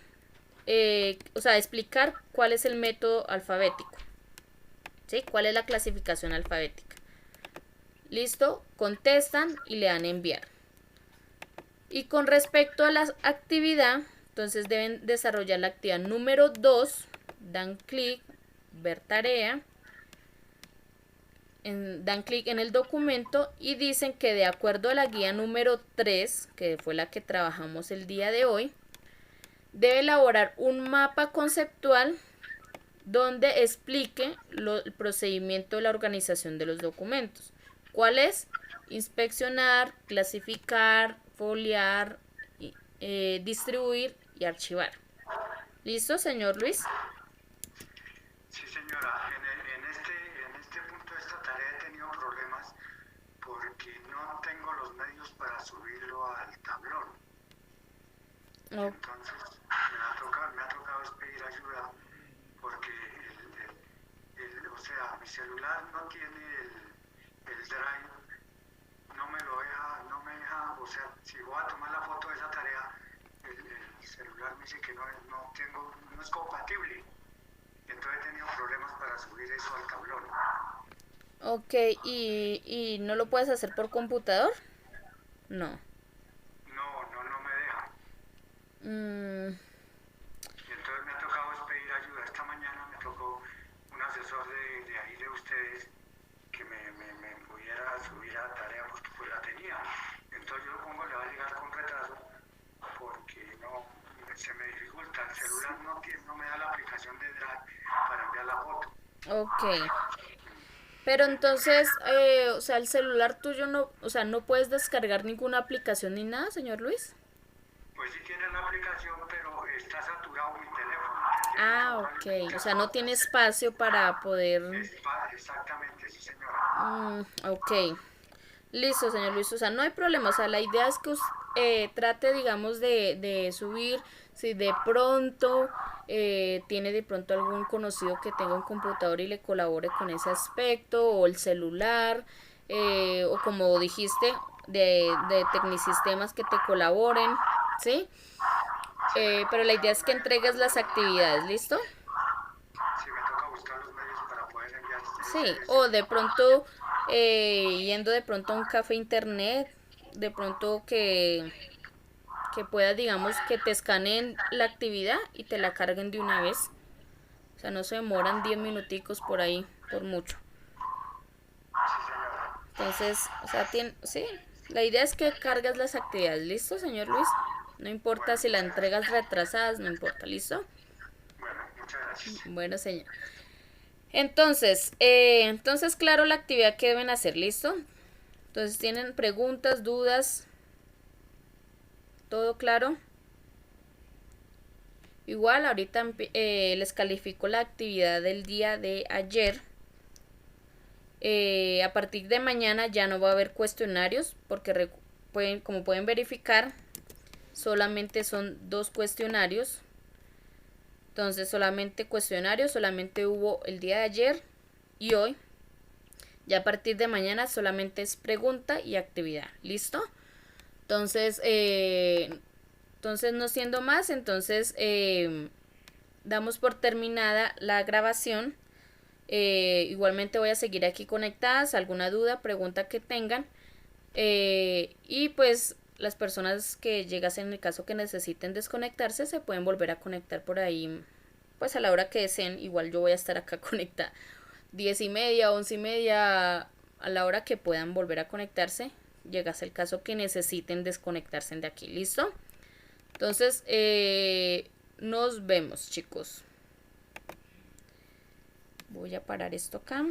explicar cuál es el método alfabético. ¿Sí? ¿Cuál es la clasificación alfabética? Listo, contestan y le dan enviar. Y con respecto a la actividad, entonces deben desarrollar la actividad número 2, dan clic, ver tarea, dan clic en el documento y dicen que de acuerdo a la guía número 3, que fue la que trabajamos el día de hoy, debe elaborar un mapa conceptual donde explique el procedimiento de la organización de los documentos. ¿Cuál es? Inspeccionar, clasificar, foliar, distribuir y archivar. ¿Listo, señor Luis? Sí, señora. En este punto de esta tarea he tenido problemas porque no tengo los medios para subirlo al tablón. No. Entonces me ha tocado es pedir ayuda porque o sea, mi celular no tiene el drive, no me deja, o sea, si voy a tomar la foto de esa tarea, el celular me dice que no es compatible. Entonces he tenido problemas para subir eso al tablón. Ok, ¿y no lo puedes hacer por computador? No. No me deja. Y entonces me ha tocado es pedir ayuda. Esta mañana me tocó un asesor de ahí de ustedes que me pudiera subir a la tarea porque pues la tenía. Entonces yo pongo le va a llegar con retraso porque se me dificulta. El celular no me da la aplicación de Drive para enviar la foto. Ok. Pero entonces, o sea, el celular tuyo no, o sea, no puedes descargar ninguna aplicación ni nada, señor Luis. Pues sí tiene la aplicación, pero está saturado mi teléfono. Ah, ok. O sea, no tiene espacio para poder... Exactamente, sí, señora. Ok. Listo, señor Luis. O sea, no hay problema. O sea, la idea es que trate, digamos, de subir. Si de pronto tiene de pronto algún conocido que tenga un computador y le colabore con ese aspecto, o el celular, o como dijiste, de tecnisistemas que te colaboren, ¿sí? Pero la idea es que entregues las actividades, ¿listo? Sí, me toca buscar los medios para poder enviar. Sí, o de pronto yendo de pronto a un café internet, de pronto que puedas, digamos, que te escaneen la actividad y te la carguen de una vez. O sea, no se demoran 10 minuticos por ahí, por mucho. Entonces, o sea, sí, la idea es que cargas las actividades. ¿Listo, señor Luis? No importa si la entregas retrasadas, no importa. ¿Listo? Bueno, muchas gracias. Bueno, señor. Entonces, claro, la actividad que deben hacer. ¿Listo? Entonces, ¿tienen preguntas, dudas? ¿Todo claro? Igual, ahorita les califico la actividad del día de ayer. A partir de mañana ya no va a haber cuestionarios porque como pueden verificar, solamente son 2 cuestionarios. Entonces solamente cuestionarios, solamente hubo el día de ayer y hoy. Ya a partir de mañana solamente es pregunta y actividad. ¿Listo? Entonces no siendo más, entonces damos por terminada la grabación. Igualmente voy a seguir aquí conectadas, alguna duda, pregunta que tengan, y pues las personas que llegasen en el caso que necesiten desconectarse se pueden volver a conectar por ahí pues a la hora que deseen. Igual yo voy a estar acá conectada 10:30, 11:30, a la hora que puedan volver a conectarse, llegase el caso que necesiten desconectarse de aquí. ¿Listo? Entonces nos vemos, chicos. Voy a parar esto acá.